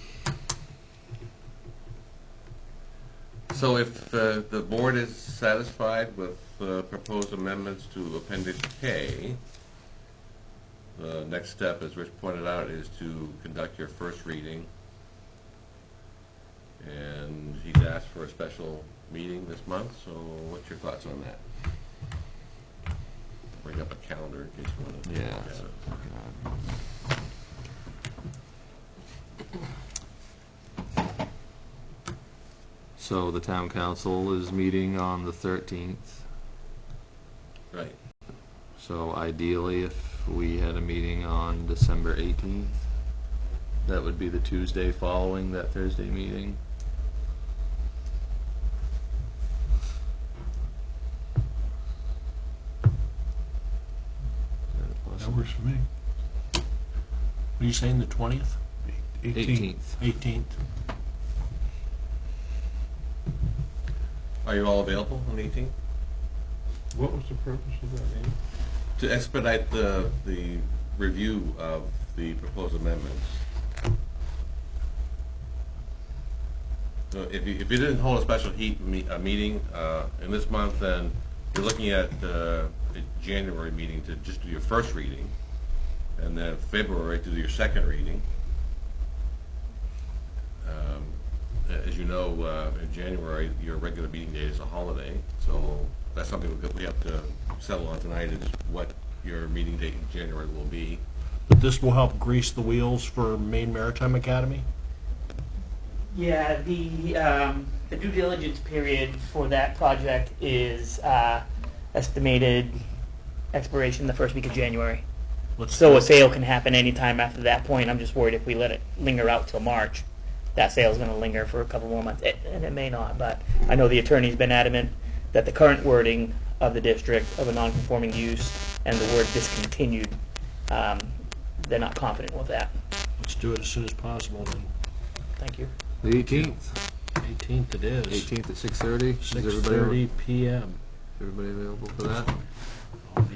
So if the board is satisfied with proposed amendments to Appendix K, the next step, as Rich pointed out, is to conduct your first reading. And he's asked for a special meeting this month, so what's your thoughts on that? Bring up a calendar in case you want to look
Yeah.
at it.
So the town council is meeting on the 13th.
Right.
So ideally, if we had a meeting on December 18th, that would be the Tuesday following that Thursday meeting.
That works for me. What are you saying, the 20th?
18th.
18th.
Are you all available on the 18th?
What was the purpose of that meeting?
To expedite the review of the proposed amendments. So if you didn't hold a special meeting in this month, then you're looking at a January meeting to just do your first reading, and then February to do your second reading. As you know, in January, your regular meeting day is a holiday, so that's something we have to settle on tonight, is what your meeting date in January will be.
But this will help grease the wheels for Maine Maritime Academy?
Yeah, the due diligence period for that project is estimated expiration the first week of January. So a sale can happen anytime after that point. I'm just worried if we let it linger out till March, that sale's going to linger for a couple more months, and it may not. But I know the attorney's been adamant that the current wording of the district of a non-conforming use and the word discontinued, they're not confident with that.
Let's do it as soon as possible then.
Thank you.
The 18th.
18th it is.
18th at 6:30.
6:30 p.m.
Everybody available for that?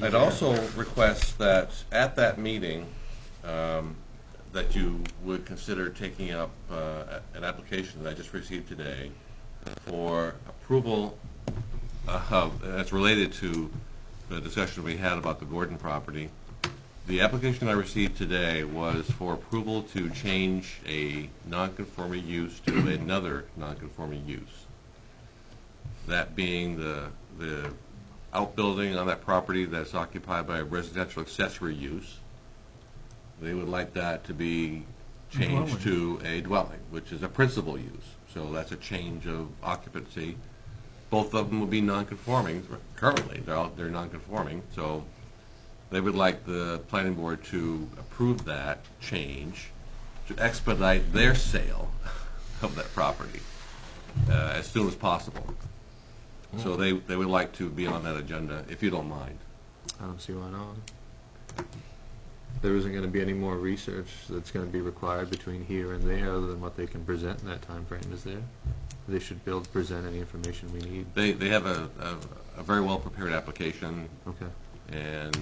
I'd also request that at that meeting, that you would consider taking up an application that I just received today for approval that's related to the discussion we had about the Gordon property. The application I received today was for approval to change a non-conforming use to another non-conforming use. That being the outbuilding on that property that's occupied by a residential accessory use. They would like that to be changed to a dwelling, which is a principal use. So that's a change of occupancy. Both of them will be non-conforming. Currently, they're non-conforming. So they would like the planning board to approve that change to expedite their sale of that property as soon as possible. So they would like to be on that agenda, if you don't mind.
I don't see why not. There isn't going to be any more research that's going to be required between here and there other than what they can present in that time frame, is there? They should be able to present any information we need.
They have a very well-prepared application.
Okay.
And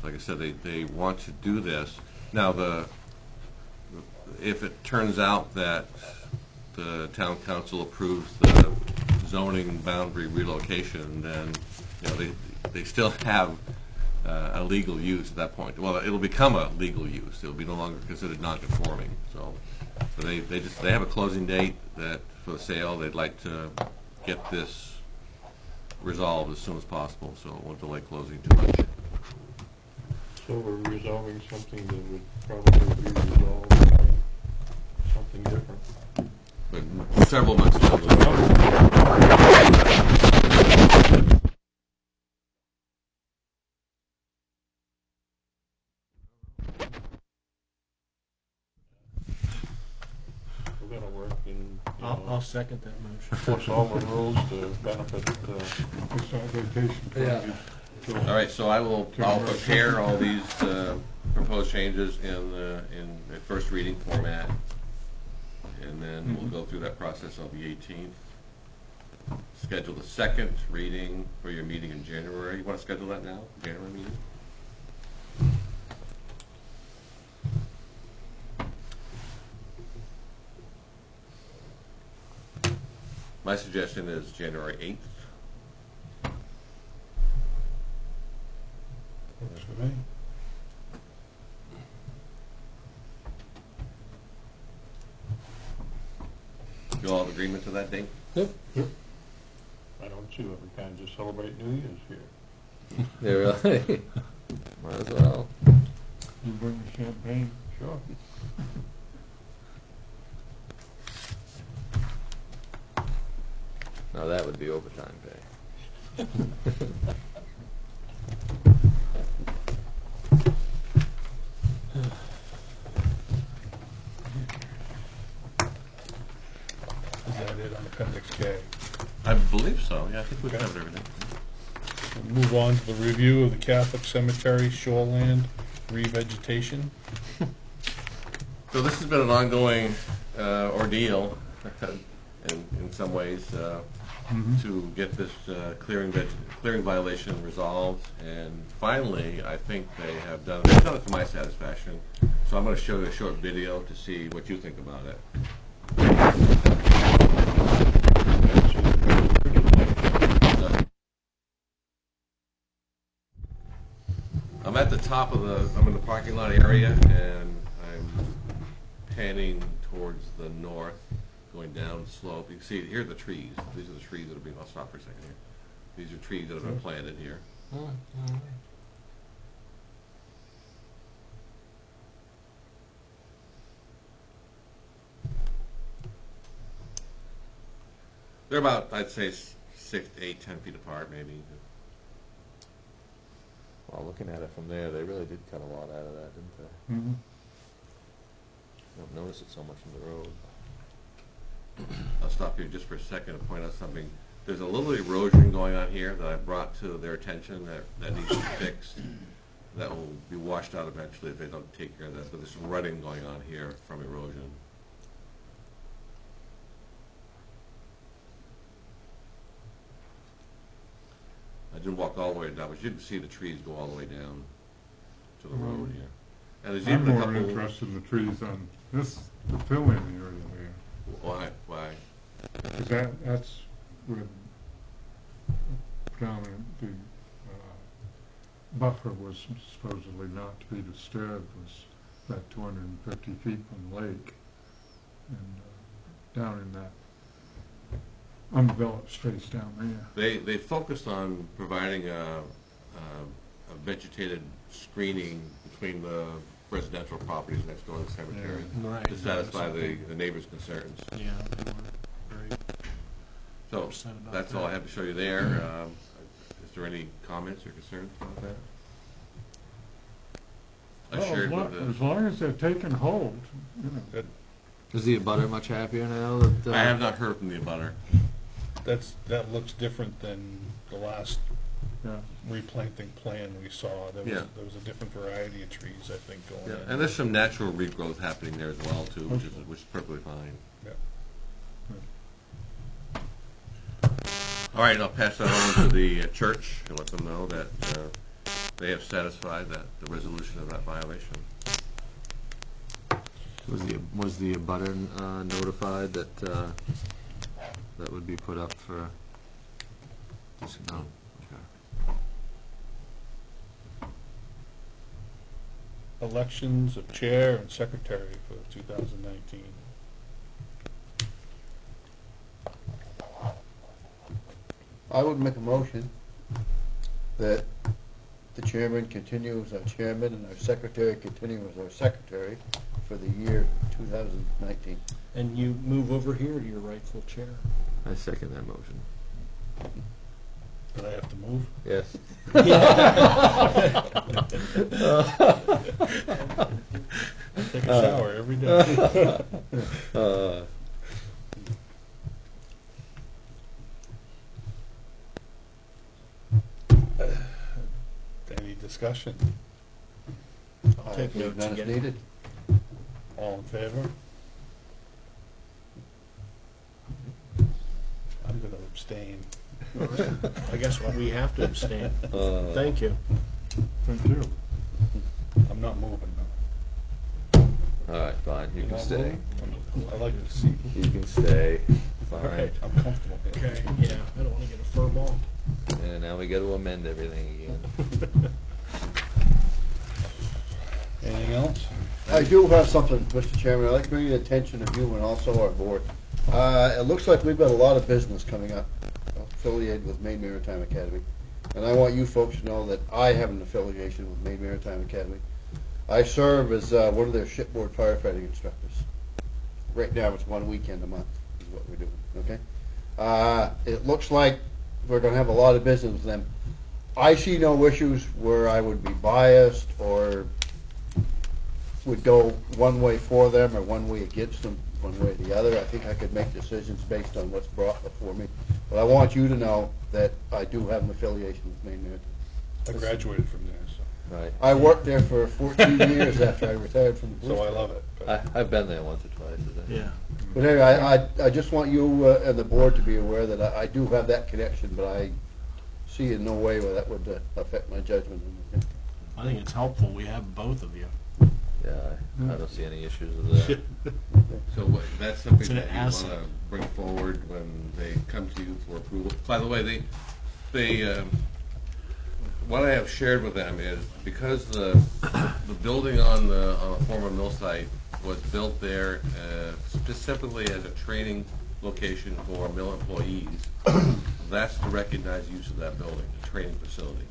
like I said, they want to do this. Now, if it turns out that the town council approves the zoning boundary relocation, then they still have a legal use at that point. Well, it'll become a legal use. It'll be no longer considered non-conforming. So they have a closing date that for the sale. They'd like to get this resolved as soon as possible, so it won't delay closing too much.
So we're resolving something that would probably be resolved by something different.
But several months down the road.
We're gonna work in,
I'll second that motion.
enforce all the rules to benefit,
Just on vacation.
Yeah.
All right, so I'll prepare all these proposed changes in the first reading format, and then we'll go through that process on the 18th. Schedule the second reading for your meeting in January. You want to schedule that now, January meeting? My suggestion is January 8th.
Works for me.
You all have agreement to that date?
I don't see what we can just celebrate New Year's here.
Yeah, really? Might as well.
You bring the champagne.
Sure.
Now that would be overtime pay.
Is that it on Appendix K?
I believe so, yeah, I think we've covered everything.
We'll move on to the review of the Catholic Cemetery shoreland revegetation.
So this has been an ongoing ordeal in some ways to get this clearing violation resolved, and finally I think they've done it to my satisfaction. So I'm going to show you a short video to see what you think about it. I'm at the top of I'm in the parking lot area, and I'm panning towards the north, going down the slope. You can see, here are the trees. These are the trees that are being, I'll stop for a second here. These are trees that have been planted here. They're about, I'd say, 6, 8, 10 feet apart, maybe.
Well, looking at it from there, they really did cut a lot out of that, didn't they?
Mm-hmm.
You don't notice it so much from the road.
I'll stop you just for a second to point out something. There's a little erosion going on here that I brought to their attention that needs to be fixed. That will be washed out eventually if they don't take care of that. But there's some rutting going on here from erosion. I didn't walk all the way down, but you can see the trees go all the way down to the road here. And there's
I'm
even a
more
couple.
interested in the trees on this, the fill-in area there.
Why? Why?
Because that's where predominant, the buffer was supposedly not to be disturbed, was about 250 feet from the lake. And down in that undeveloped space down there.
They focused on providing a vegetated screening between the residential properties next door to the cemetery
Right.
to satisfy the neighbors' concerns.
Yeah, they were very
So
upset about
that's all I have to show you there. Is there any comments or concerns about that? I
Well,
shared with
as long as they're taking hold, you know.
Is the abutter much happier now that?
I have not heard from the abutter.
That looks different than the last
Yeah.
replanting plan we saw. There
Yeah.
was a different variety of trees, I think, going
Yeah,
in.
and there's some natural regrowth happening there as well too, which is perfectly fine.
Yeah.
All right, I'll pass that on to the church and let them know that they have satisfied the resolution of that violation.
Was the abutter notified that that would be put up for? No. Okay.
Elections of chair and secretary for 2019.
I would make a motion that the chairman continue as our chairman and our secretary continue as our secretary for the year 2019.
And you move over here to your rightful chair.
I second that motion.
Did I have to move?
Yes.
I take a shower every day. Any discussion?
I'll take
believe
notes
none is
again.
needed.
All in favor? I'm going to abstain.
All right. I guess we have to abstain. Thank you.
Thank you.
I'm not moving.
All right, fine, you can
Not
stay.
moving? I like to see.
You can stay,
All
fine.
right, I'm comfortable here.
Okay, yeah, I don't want to get a fur ball.
And now we got to amend everything again.
Anything else?
I do have something, Mr. Chairman. I'd like to bring the attention of you and also our board. It looks like we've got a lot of business coming up affiliated with Maine Maritime Academy. And I want you folks to know that I have an affiliation with Maine Maritime Academy. I serve as one of their shipboard firefighting instructors. Right now it's one weekend a month is what we're doing, okay? It looks like we're going to have a lot of business with them. I see no issues where I would be biased or would go one way for them or one way against them, one way or the other. I think I could make decisions based on what's brought before me. But I want you to know that I do have an affiliation with Maine Maritime.
I graduated from there,
Right.
I worked there for 14 years after I retired from the police.
so I love it. But
I've been there once or twice.
Yeah.
But anyway, I just want you and the board to be aware that I do have that connection, but I see in no way where that would affect my judgment.
I think it's helpful we have both of you.
Yeah, I don't see any issues with that.
So that's something
It's an
that you want
asset.
to bring forward when they come to you for approval. By the way, what I have shared with them is because the building on the former mill site was built there specifically as a training location for mill employees, that's the recognized use of that building, a training facility.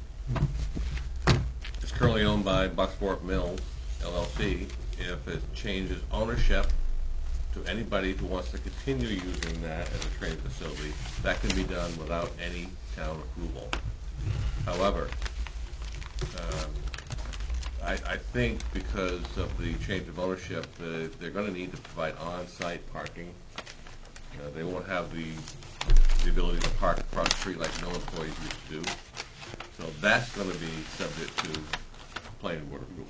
It's currently owned by Bucksport Mills LLC. If it changes ownership to anybody who wants to continue using that as a training facility, that can be done without any town approval. However, I think because of the change of ownership, they're going to need to provide on-site parking. They won't have the ability to park across the street like no employees used to do. So that's going to be subject to planning board approval,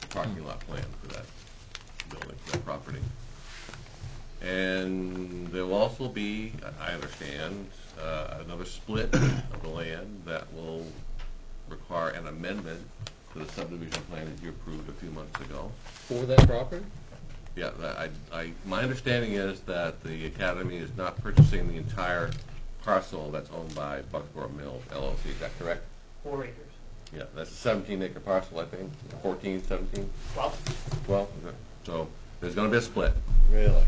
parking lot plan for that building, for that property. And there will also be, I understand, another split of the land that will require an amendment to the subdivision plan that you approved a few months ago.
For that property?
Yeah, my understanding is that the Academy is not purchasing the entire parcel that's owned by Bucksport Mills LLC, is that correct?
4 acres.
Yeah, that's a 17-acre parcel, I think, 14, 17?
12.
12, okay. So there's going to be a split.
Really?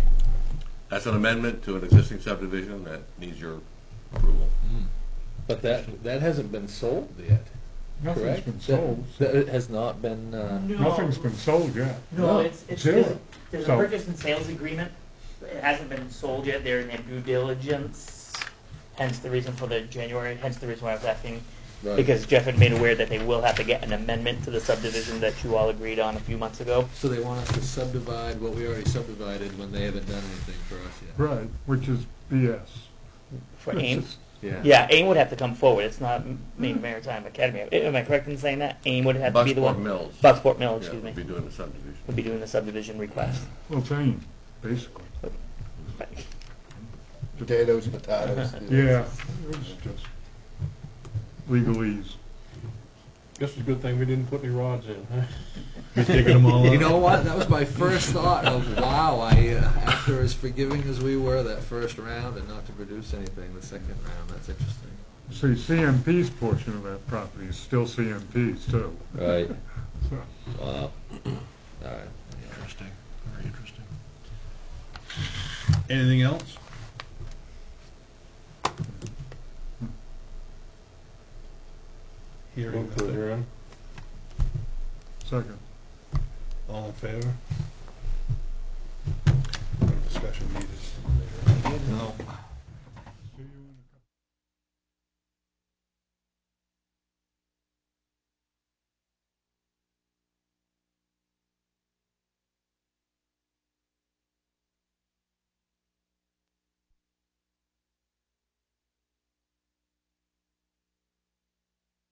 That's an amendment to an existing subdivision that needs your approval.
But that hasn't been sold yet,
Nothing's
correct?
been sold.
That has not been,
Nothing's been sold yet.
No, it's
Zero.
there's a
So-
purchase and sales agreement. It hasn't been sold yet. They're in their due diligence. Hence the reason for the January. Hence the reason why I was asking,
Right.
because Jeff had made aware that they will have to get an amendment to the subdivision that you all agreed on a few months ago.
So they want us to subdivide what we already subdivided when they haven't done anything for us yet.
Right, which is BS.
For
It's
AIM.
just-
Yeah, AIM would have to come forward. It's not Maine Maritime Academy. Am I correct in saying that? AIM would have to be the
Bucksport
one.
Mills.
Bucksport Mills,
Yeah,
excuse me.
will be doing the subdivision.
Would be doing the subdivision request.
Well, it's AIM, basically.
Potatoes, potatoes.
Yeah, it's just legalese.
Guess it's a good thing we didn't put any rods in, huh?
You're digging them all
You
up?
know what? That was my first thought of, wow, after as forgiving as we were that first round and not to produce anything the second round, that's interesting.
See, CMP's portion of that property is still CMP's too.
right,
So,
wow. All right.
Interesting, very interesting.
Anything else? Hearing
Move to
nothing.
adjourn.
second.
All in favor? Discussion needed. No.